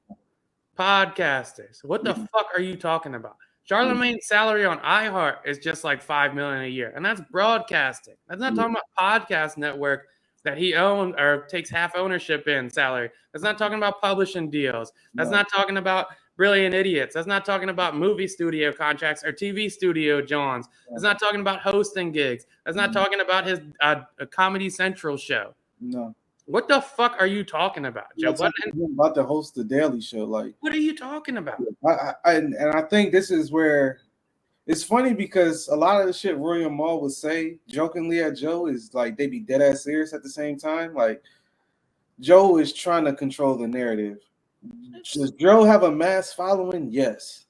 Podcasters. What the fuck are you talking about? Charlamagne's salary on iHeart is just like $5 million a year, and that's broadcasting. That's not talking about podcast network that he owns or takes half ownership in salary. That's not talking about publishing deals. That's not talking about Brilliant Idiots. That's not talking about movie studio contracts or TV studio Johns. That's not talking about hosting gigs. That's not talking about his Comedy Central show. No. What the fuck are you talking about, Joe? I'm about to host the Daily Show. Like, what are you talking about? I think this is where it's funny because a lot of the shit Roy and Maul would say jokingly at Joe is like they be dead ass serious at the same time. Like Joe is trying to control the narrative. Does Joe have a mass following? Yes.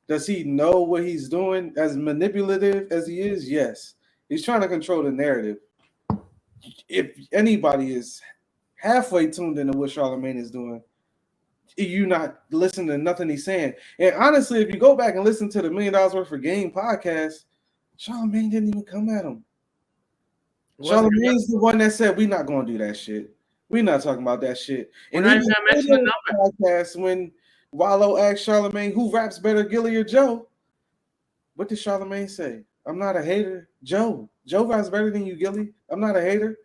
Does he know what he's doing? As manipulative as he is, yes. He's trying to control the narrative. If anybody is halfway tuned into what Charlamagne is doing, you not listening to nothing he's saying. And honestly, if you go back and listen to the $1 Million Worth of Game podcast, Charlamagne didn't even come at him. Charlamagne's the one that said, we're not going to do that shit. We're not talking about that shit. And even the podcast when Wallow asked Charlamagne, who raps better, Gilly or Joe? What did Charlamagne say? I'm not a hater. Joe raps better than you, Gilly. I'm not a hater.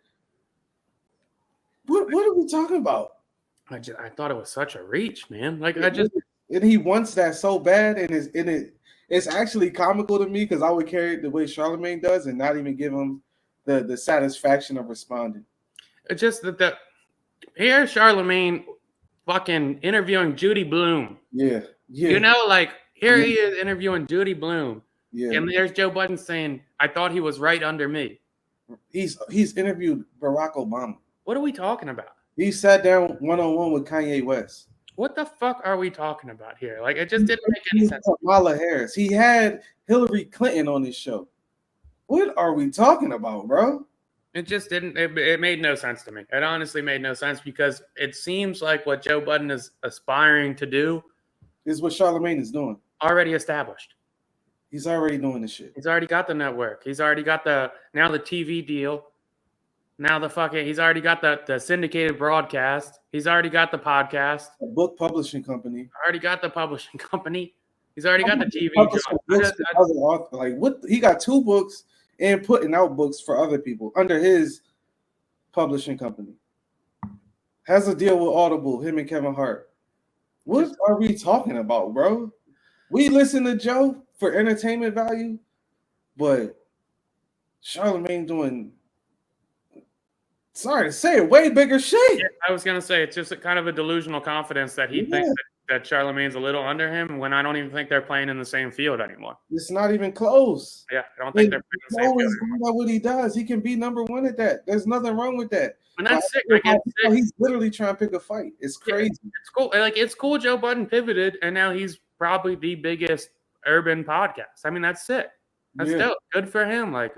What are we talking about? I thought it was such a reach, man. Like and he wants that so bad, and it's actually comical to me because I would carry it the way Charlamagne does and not even give him the satisfaction of responding. It's just that here Charlamagne fucking interviewing Judy Blume. Yeah. You know, like here he is interviewing Judy Blume. Yeah. And there's Joe Budden saying, I thought he was right under me. He's interviewed Barack Obama. What are we talking about? He sat down one-on-one with Kanye West. What the fuck are we talking about here? Like, it just didn't make any sense. Kamala Harris. He had Hillary Clinton on his show. What are we talking about, bro? It just didn't. It made no sense to me. It honestly made no sense because it seems like what Joe Budden is aspiring to do is what Charlamagne is doing. Already established. He's already doing this shit. He's already got the network. He's already got the TV deal. Now he's already got the syndicated broadcast. He's already got the podcast. A book publishing company. Already got the publishing company. He's already got the TV job. Like what? He got 2 books and putting out books for other people under his publishing company. Has a deal with Audible, him and Kevin Hart. What are we talking about, bro? We listen to Joe for entertainment value, but Charlamagne doing, sorry to say it, way bigger shit. Yeah, I was gonna say it's just a kind of a delusional confidence that he thinks that Charlamagne's a little under him when I don't even think they're playing in the same field anymore. It's not even close. Yeah, I don't think they're playing in the same field. He's good at what he does. He can be number 1 at that. There's nothing wrong with that. And that's sick. Like, he's literally trying to pick a fight. It's crazy. Yeah, it's cool. Like, it's cool Joe Budden pivoted, and now he's probably the biggest urban podcast. I mean, that's sick. That's dope. Good for him. Like,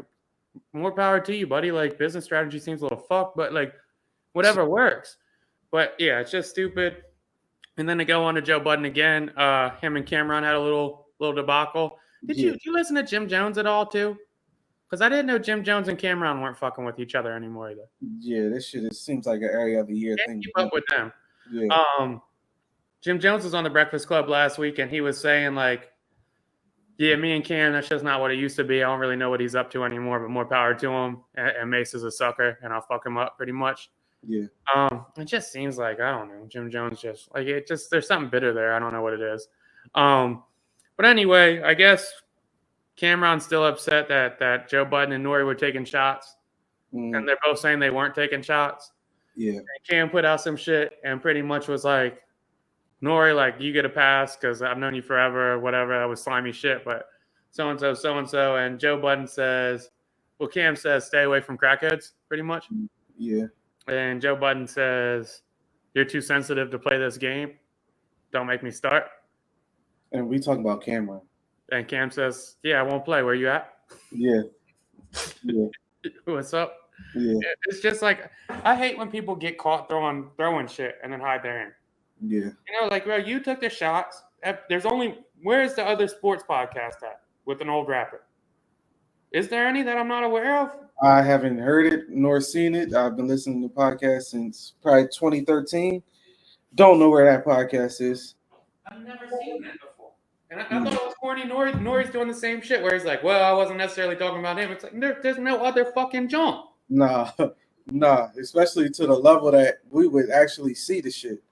more power to you, buddy. Like, business strategy seems a little fucked, but like, whatever works. But yeah, it's just stupid. And then to go on to Joe Budden again, him and Cameron had a little debacle. Did you listen to Jim Jones at all too? Because I didn't know Jim Jones and Cameron weren't fucking with each other anymore either. Yeah, this shit it seems like an area of the year thing. Keep up with them. Yeah. Jim Jones was on the Breakfast Club last week, and he was saying like, "Yeah, me and Cam, that's just not what it used to be. I don't really know what he's up to anymore, but more power to him. And Mace is a sucker, and I'll fuck him up pretty much." Yeah. It just seems like, I don't know, Jim Jones just like there's something bitter there. I don't know what it is. But anyway, I guess Cameron's still upset that Joe Budden and Nori were taking shots. And they're both saying they weren't taking shots. Yeah. And Cam put out some shit and pretty much was like, Nori, like, you get a pass because I've known you forever or whatever. That was slimy shit, but so-and-so, so-and-so. And Joe Budden says, well, Cam says, stay away from crackheads, pretty much. Yeah. And Joe Budden says, you're too sensitive to play this game. Don't make me start. And we talk about Cameron. And Cam says, yeah, I won't play. Where you at? Yeah. Yeah. What's up? Yeah. It's just like, I hate when people get caught throwing shit and then hide their hand. Yeah. You know, like, bro, you took the shots. Where's the other sports podcast at with an old rapper? Is there any that I'm not aware of? I haven't heard it nor seen it. I've been listening to podcasts since probably 2013. Don't know where that podcast is. I've never seen that before. And I thought it was corny. Nori's doing the same shit where he's like, well, I wasn't necessarily talking about him. It's like, there's no other fucking John. Nah, especially to the level that we would actually see the shit.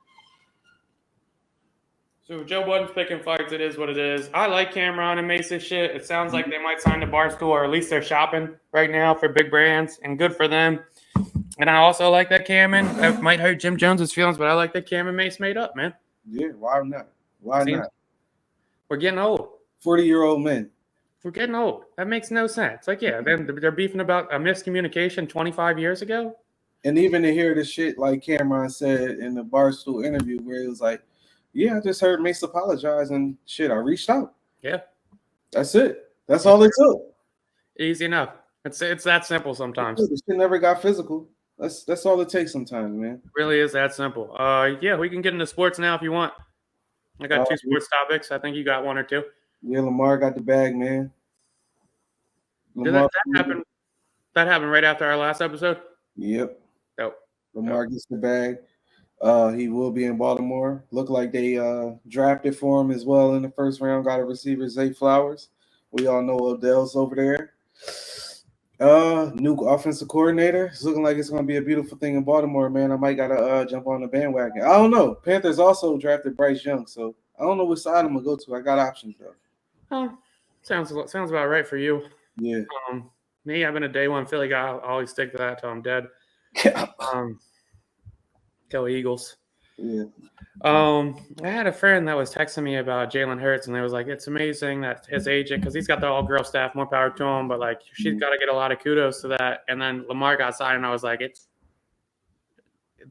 So Joe Budden's picking fights. It is what it is. I like Cameron and Mace's shit. It sounds like they might sign to Barstool, or at least they're shopping right now for big brands, and good for them. And I also like that it might hurt Jim Jones's feelings, but I like that Cam and Mace made up, man. Yeah, why not? Why not? We're getting old. 40-year-old men. We're getting old. That makes no sense. Like, yeah, they're beefing about a miscommunication 25 years ago. And even to hear the shit like Cameron said in the Barstool interview where it was like, yeah, I just heard Mace apologize and shit, I reached out. Yeah. That's it. That's all it took. Easy enough. It's that simple sometimes. The shit never got physical. That's all it takes sometimes, man. It really is that simple. Yeah, we can get into sports now if you want. I got 2 sports topics. I think you got 1 or 2. Yeah, Lamar got the bag, man. Did that happen? That happened right after our last episode? Yep. Dope. Lamar gets the bag. He will be in Baltimore. Looked like they drafted for him as well in the first round. Got a receiver, Zay Flowers. We all know Odell's over there. New offensive coordinator. It's looking like it's going to be a beautiful thing in Baltimore, man. I might got to jump on the bandwagon. I don't know. Panthers also drafted Bryce Young, so I don't know which side I'm going to go to. I got options, though. Oh, sounds about right for you. Yeah. Me, I've been a day one Philly guy. I'll always stick to that till I'm dead. Go Eagles. Yeah. I had a friend that was texting me about Jalen Hurts, and they was like, "It's amazing that his agent, because he's got the all-girl staff, more power to him, but like she's got to get a lot of kudos to that." And then Lamar got signed, and I was like, "It's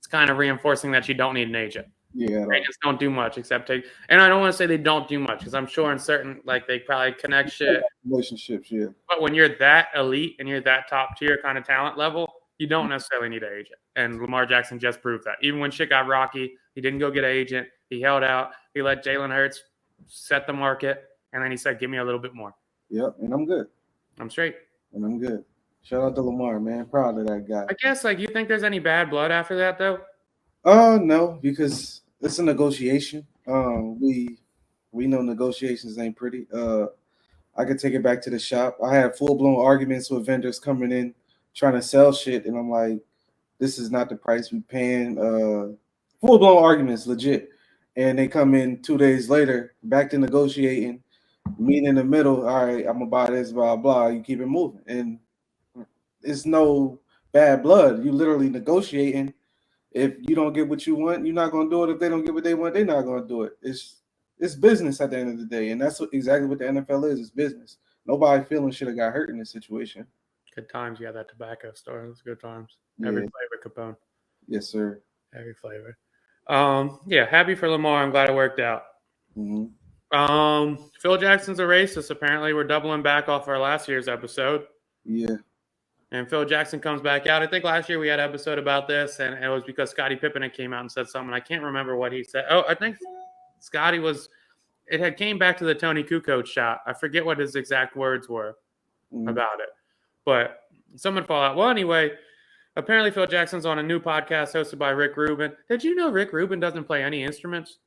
kind of reinforcing that you don't need an agent. Yeah. Agents don't do much except take." And I don't want to say they don't do much because I'm sure in certain like they probably connect shit. Relationships, yeah. But when you're that elite and you're that top tier kind of talent level, you don't necessarily need an agent. And Lamar Jackson just proved that. Even when shit got rocky, he didn't go get an agent. He held out. He let Jalen Hurts set the market. And then he said, "Give me a little bit more." Yep, and I'm good. I'm straight. And I'm good. Shout out to Lamar, man. Proud of that guy. I guess, like, you think there's any bad blood after that, though? No, because it's a negotiation. We know negotiations ain't pretty. I could take it back to the shop. I had full-blown arguments with vendors coming in trying to sell shit, and I'm like, this is not the price we paying. Full-blown arguments, legit. And they come in 2 days later, back to negotiating, meet in the middle. All right, I'm gonna buy this, blah blah. You keep it moving, and it's no bad blood. You literally negotiating. If you don't get what you want, you're not gonna do it. If they don't get what they want, they're not gonna do it. It's business at the end of the day, and that's exactly what the NFL is. It's business. Nobody feeling should have got hurt in this situation. Good times. You had that tobacco store. It was good times. Yeah. Every flavor, Capone. Yes, sir. Every flavor. Yeah, happy for Lamar. I'm glad it worked out. Mm-hmm. Phil Jackson's a racist. Apparently, we're doubling back off our last year's episode. Yeah. And Phil Jackson comes back out. I think last year we had an episode about this, and it was because Scottie Pippen had came out and said something. I can't remember what he said. Oh, I think Scottie it had came back to the Tony Kukoc shot. I forget what his exact words were about it. But someone fall out. Well, anyway, apparently Phil Jackson's on a new podcast hosted by Rick Rubin. Did you know Rick Rubin doesn't play any instruments?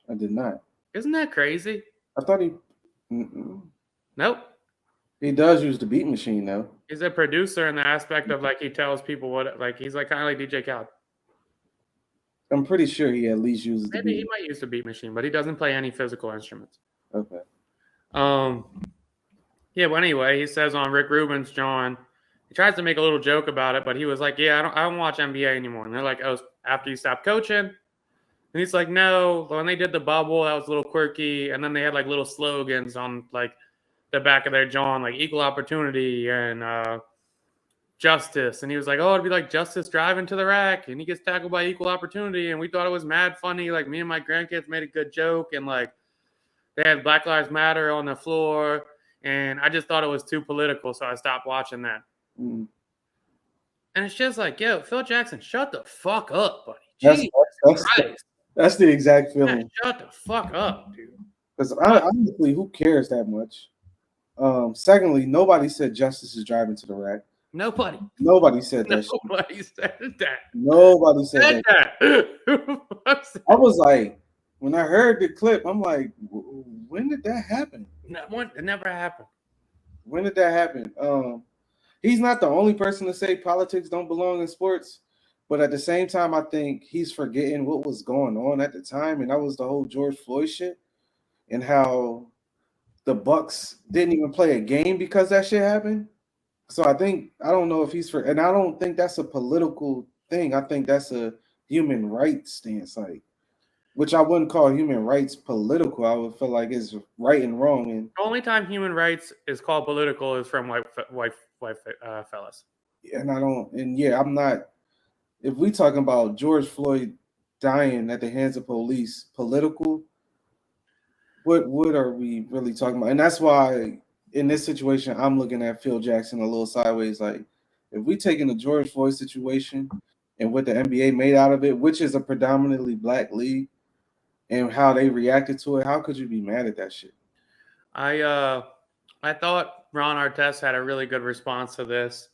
I did not. Isn't that crazy? I thought he. Nope. He does use the beat machine though. He's a producer in the aspect of like he tells people what, like he's like kind of like DJ Khaled. I'm pretty sure he at least uses the Maybe beat. he might use the beat machine, but he doesn't play any physical instruments. Okay. Yeah, but anyway, he says on Rick Rubin's John, he tries to make a little joke about it, but he was like, "Yeah, I don't watch NBA anymore." And they're like, "Oh, after you stopped coaching?" And he's like, "No, when they did the bubble, that was a little quirky." And then they had like little slogans on like the back of their John, like equal opportunity and justice. And he was like, "Oh, it'd be like justice driving to the rack," and he gets tackled by equal opportunity. And we thought it was mad funny. Like me and my grandkids made a good joke, and like they had Black Lives Matter on the floor. And I just thought it was too political, so I stopped watching that. And it's just like, yo, Phil Jackson, shut the fuck up, buddy. That's the exact feeling. Yeah, shut the fuck up, dude. Because honestly, who cares that much? Secondly, nobody said justice is driving to the rack. Nobody said that. Nobody said that. Nobody said that. I was like, when I heard the clip, I'm like, when did that happen? It never happened. When did that happen? He's not the only person to say politics don't belong in sports, but at the same time, I think he's forgetting what was going on at the time, and that was the whole George Floyd shit, and how the Bucks didn't even play a game because that shit happened. So I don't know if and I don't think that's a political thing. I think that's a human rights stance, like, which I wouldn't call human rights political. I would feel like it's right and wrong. And the only time human rights is called political is from white fellas. And I'm not. If we talking about George Floyd dying at the hands of police, political, what are we really talking about? And that's why in this situation, I'm looking at Phil Jackson a little sideways. Like, if we taking the George Floyd situation and what the NBA made out of it, which is a predominantly black league, and how they reacted to it, how could you be mad at that shit? I thought Ron Artest had a really good response to this.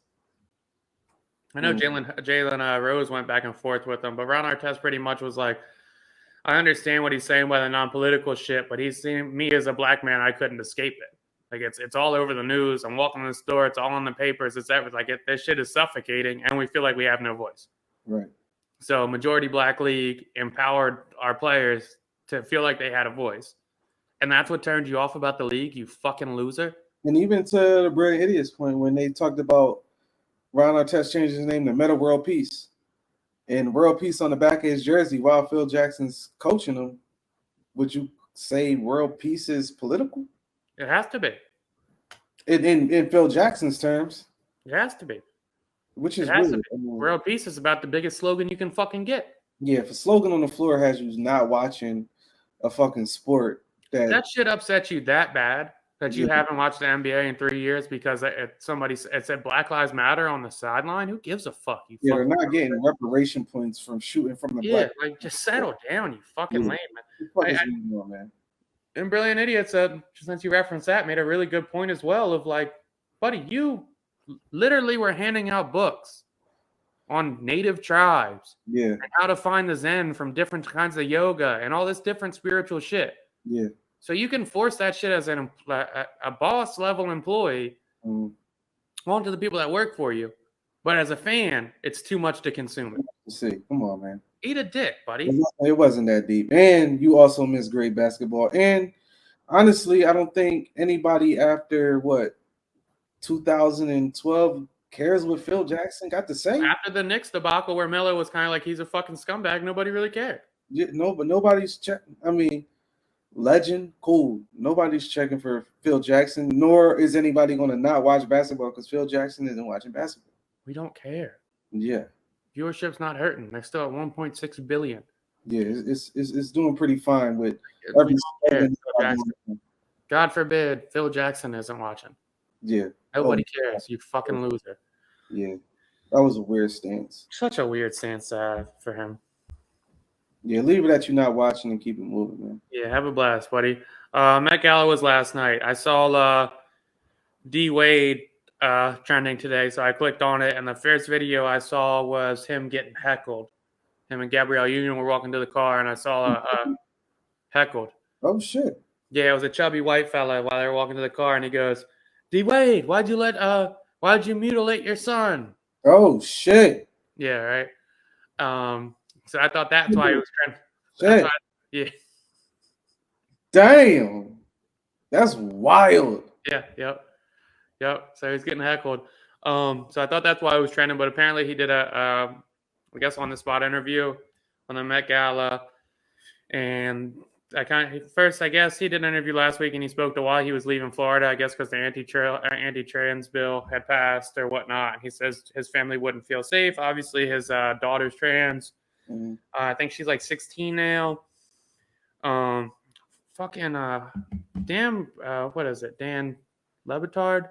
I know Jalen Rose went back and forth with him, but Ron Artest pretty much was like, I understand what he's saying by the non-political shit, but he's seen me as a black man, I couldn't escape it. Like it's all over the news. I'm walking in the store, it's all in the papers, it's everything. Like this shit is suffocating, and we feel like we have no voice. Right. So majority black league empowered our players to feel like they had a voice. And that's what turned you off about the league, you fucking loser? And even to the Brilliant Idiots point, when they talked about Ron Artest changing his name to Meta World Peace, and world peace on the back of his jersey while Phil Jackson's coaching him, would you say world peace is political? It has to be. In Phil Jackson's terms. It has to be. Which is weird. World peace is about the biggest slogan you can fucking get. Yeah, if a slogan on the floor has you not watching a fucking sport, that shit upsets you that bad that you haven't watched the NBA in 3 years because somebody said Black Lives Matter on the sideline. Who gives a fuck? They're not getting reparation points from shooting from the black. Like just settle down, you fucking lame, man. And Brilliant Idiots, since you referenced that, made a really good point as well of like, buddy, you literally were handing out books on native tribes and how to find the Zen from different kinds of yoga and all this different spiritual shit. Yeah. So you can force that shit as a boss level employee onto the people that work for you. But as a fan, it's too much to consume it. See, come on, man. Eat a dick, buddy. It wasn't that deep. And you also miss great basketball. And honestly, I don't think anybody after 2012 cares what Phil Jackson got to say. After the Knicks debacle where Melo was kind of like, he's a fucking scumbag, nobody really cared. Yeah, no, but nobody's checking. I mean, legend, cool. Nobody's checking for Phil Jackson, nor is anybody going to not watch basketball because Phil Jackson isn't watching basketball. We don't care. Yeah. Viewership's not hurting. They're still at 1.6 billion. Yeah, it's doing pretty fine with every. God forbid Phil Jackson isn't watching. Yeah. Nobody cares. You fucking loser. Yeah. That was a weird stance. Such a weird stance for him. Yeah, leave it at you not watching and keep it moving, man. Yeah, have a blast, buddy. Met Gala was last night. I saw D Wade trending today, so I clicked on it, and the first video I saw was him getting heckled. Him and Gabrielle Union were walking to the car, and I saw heckled. Oh shit! Yeah, it was a chubby white fella while they were walking to the car, and he goes, "D Wade, why'd you mutilate your son?" Oh shit! Yeah, right. So I thought that's why he was trying. Yeah. Damn, that's wild. Yeah. Yep. So he's getting heckled. So I thought that's why he was trending, but apparently he did I guess on the spot interview on the Met Gala, and I guess he did an interview last week, and he spoke to why he was leaving Florida. I guess because the anti-trans bill had passed or whatnot. He says his family wouldn't feel safe. Obviously, his daughter's trans. Mm-hmm. I think she's like 16 now. What is it? Dan Lebitard.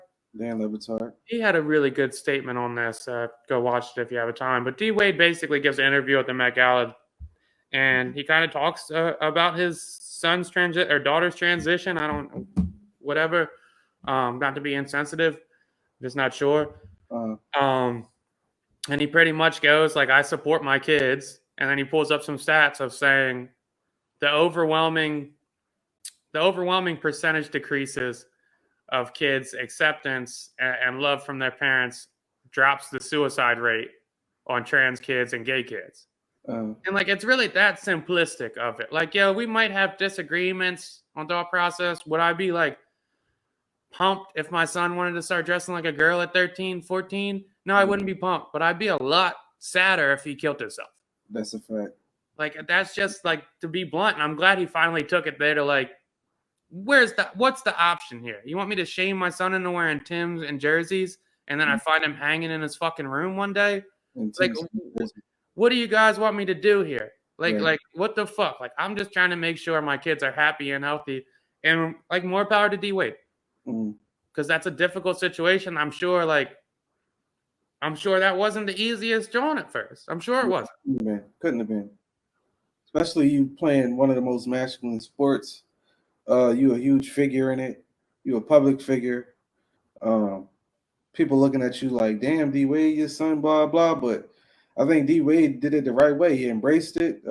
He had a really good statement on this. Go watch it if you have a time. But D Wade basically gives an interview at the Met Gala, and he kind of talks about his son's daughter's transition. Not to be insensitive, just not sure. And he pretty much goes like, "I support my kids," and then he pulls up some stats of saying the overwhelming percentage decreases of kids' acceptance and love from their parents drops the suicide rate on trans kids and gay kids. And like, it's really that simplistic of it. Like, we might have disagreements on thought process. Would I be like pumped if my son wanted to start dressing like a girl at 13, 14? No, I wouldn't be pumped, but I'd be a lot sadder if he killed himself. That's a fact. Like, that's just like, to be blunt. And I'm glad he finally took it there to like, what's the option here? You want me to shame my son into wearing Timbs and jerseys, and then I find him hanging in his fucking room one day? Like, what do you guys want me to do here? Like, what the fuck? Like, I'm just trying to make sure my kids are happy and healthy, and like, more power to D Wade, because that's a difficult situation. I'm sure that wasn't the easiest John at first. I'm sure it wasn't. Couldn't have been. Especially you playing one of the most masculine sports. You a huge figure in it. You a public figure. People looking at you like, damn, D Wade, your son, blah, blah. But I think D Wade did it the right way. He embraced it,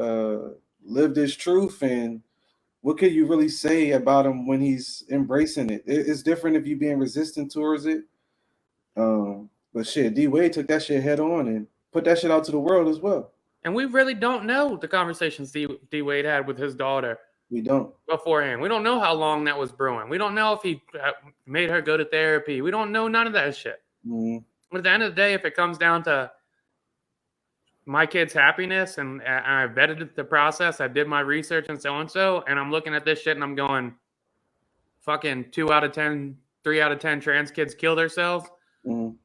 lived his truth. And what could you really say about him when he's embracing it? It's different if you're being resistant towards it. But shit, D Wade took that shit head on and put that shit out to the world as well. And we really don't know the conversations D Wade had with his daughter. We don't. Beforehand. We don't know how long that was brewing. We don't know if he made her go to therapy. We don't know none of that shit. Mm-hmm. But at the end of the day, if it comes down to my kid's happiness, and I vetted the process. I did my research and so, and I'm looking at this shit and I'm going, fucking 2 out of 10, 3 out of 10 trans kids kill themselves. Mm.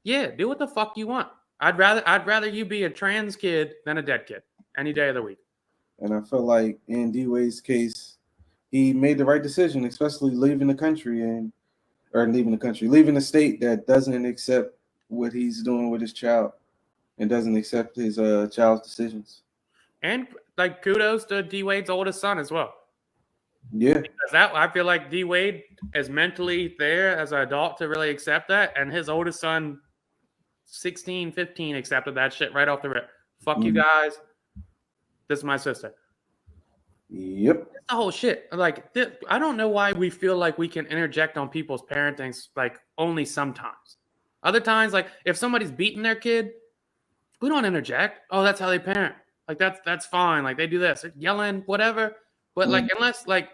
Yeah, do what the fuck you want. I'd rather you be a trans kid than a dead kid any day of the week. And I feel like in D-Wade's case, he made the right decision, especially leaving the state that doesn't accept what he's doing with his child and doesn't accept his child's decisions. And like kudos to D-Wade's oldest son as well. Yeah. Because I feel like D-Wade is mentally there as an adult to really accept that. And his oldest son, 16, 15, accepted that shit right off the rip. Fuck you guys. This is my sister. Yep. That's the whole shit. Like, I don't know why we feel like we can interject on people's parenting, like, only sometimes. Other times, like, if somebody's beating their kid, we don't interject. Oh, that's how they parent. Like, that's fine. Like, they do this. They're yelling, whatever. But, like, unless, like,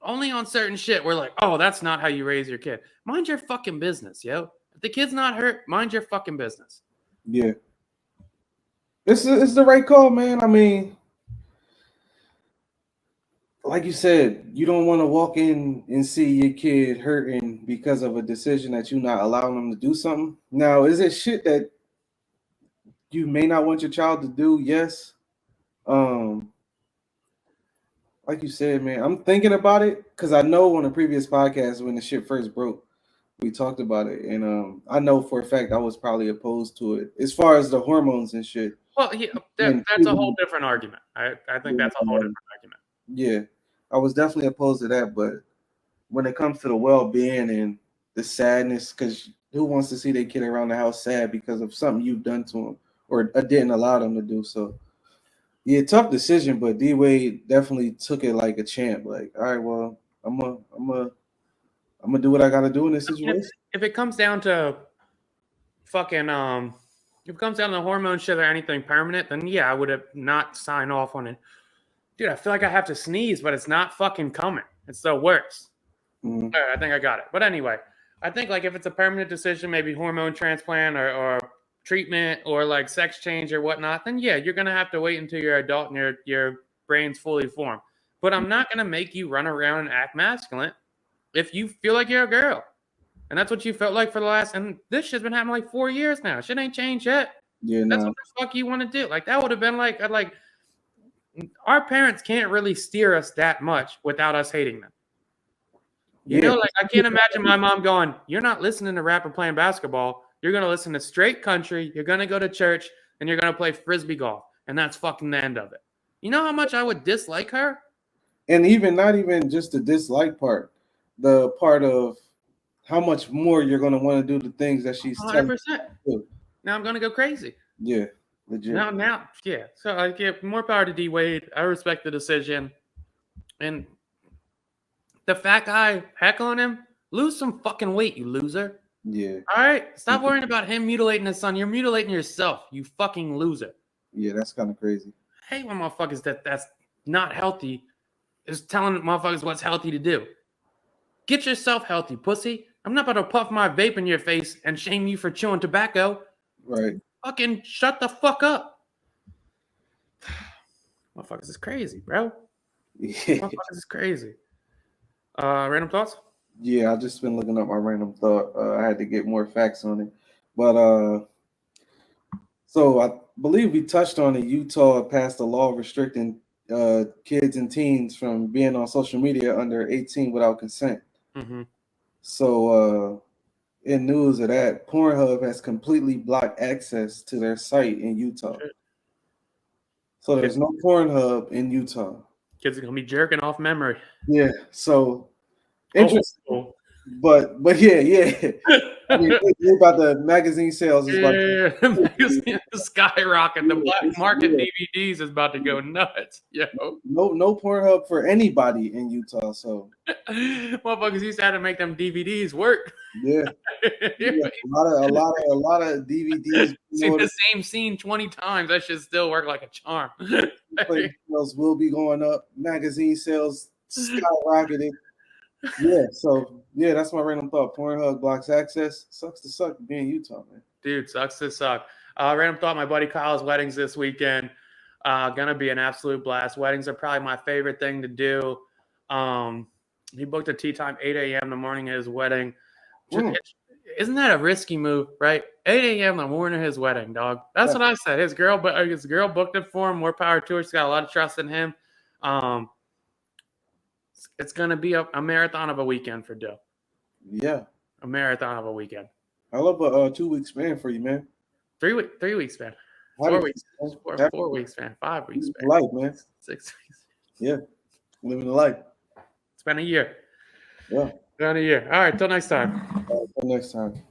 only on certain shit, we're like, oh, that's not how you raise your kid. Mind your fucking business, yo. If the kid's not hurt, mind your fucking business. Yeah. It's the right call, man. I mean, like you said, you don't want to walk in and see your kid hurting because of a decision that you're not allowing them to do something. Now, is it shit that you may not want your child to do? Yes. Like you said, man, I'm thinking about it because I know on the previous podcast when the shit first broke, we talked about it, and I know for a fact I was probably opposed to it as far as the hormones and shit. Well, yeah, that's a whole different argument. I think that's a whole different argument. Yeah, I was definitely opposed to that, but when it comes to the well-being and the sadness, because who wants to see their kid around the house sad because of something you've done to them or didn't allow them to do? So, yeah, tough decision, but D-Wade definitely took it like a champ. Like, all right, well, I'm gonna do what I gotta do in this situation. If it comes down to fucking if it comes down to hormone shit or anything permanent, then yeah, I would have not signed off on it. Dude, I feel like I have to sneeze, but it's not fucking coming. It's the worst. Mm-hmm. All right, I think I got it. But anyway, I think like if it's a permanent decision, maybe hormone transplant or treatment or like sex change or whatnot, then yeah, you're gonna have to wait until you're adult and your brain's fully formed. But I'm not gonna make you run around and act masculine if you feel like you're a girl. And that's what you felt like for the last, and this shit's been happening like 4 years now. Shit ain't changed yet. Yeah, that's what the fuck you want to do. Like that would have been like our parents can't really steer us that much without us hating them. You know, like I can't imagine my mom going, "You're not listening to rap or playing basketball. You're gonna listen to straight country. You're gonna go to church and you're gonna play frisbee golf, and that's fucking the end of it." You know how much I would dislike her? And not even just the dislike part, the part of how much more you're gonna want to do the things that she's 100%. Now I'm gonna go crazy. Yeah, legit. Now, yeah. So I give more power to D-Wade. I respect the decision, and the fat guy heckling him, lose some fucking weight, you loser. Yeah. All right, stop worrying about him mutilating his son. You're mutilating yourself, you fucking loser. Yeah, that's kind of crazy. I hate when motherfuckers that's not healthy is telling motherfuckers what's healthy to do. Get yourself healthy, pussy. I'm not about to puff my vape in your face and shame you for chewing tobacco. Right. Fucking shut the fuck up. Motherfuckers is crazy, bro. Yeah. Motherfuckers is crazy. Random thoughts? Yeah, I just been looking up my random thought. I had to get more facts on it. But so I believe we touched on it. Utah passed a law restricting kids and teens from being on social media under 18 without consent. Mm-hmm. So in news of that, Pornhub has completely blocked access to their site in Utah. So there's no Pornhub in Utah. Kids are gonna be jerking off memory. Yeah, so interesting. But yeah. I mean, about the magazine sales is magazine skyrocket. The black market DVDs is about to go nuts. Yo. No Pornhub for anybody in Utah. So motherfuckers used to have to make them DVDs work. Yeah. A lot of DVDs. See the same scene 20 times. That should still work like a charm. Sales will be going up. Magazine sales skyrocketed. Yeah, so that's my random thought. Pornhub blocks access. Sucks to suck being Utah, man. Dude, sucks to suck. Random thought, my buddy Kyle's wedding's this weekend. Gonna be an absolute blast. Weddings are probably my favorite thing to do. He booked a tea time 8 a.m. the morning of his wedding. Isn't that a risky move, right? 8 a.m. the morning of his wedding, dog. That's what I said. His girl booked it for him. More power to her. She's got a lot of trust in him. It's gonna be a marathon of a weekend for Dill. Yeah, a marathon of a weekend. I love a 2 week span for you, man. 3 weeks, man. 4 weeks. 4 weeks, man. 5 weeks, man. Life, man. 6 weeks. Yeah, living the life. It's been a year. Yeah. It's been a year. All right, till next time. Till next time.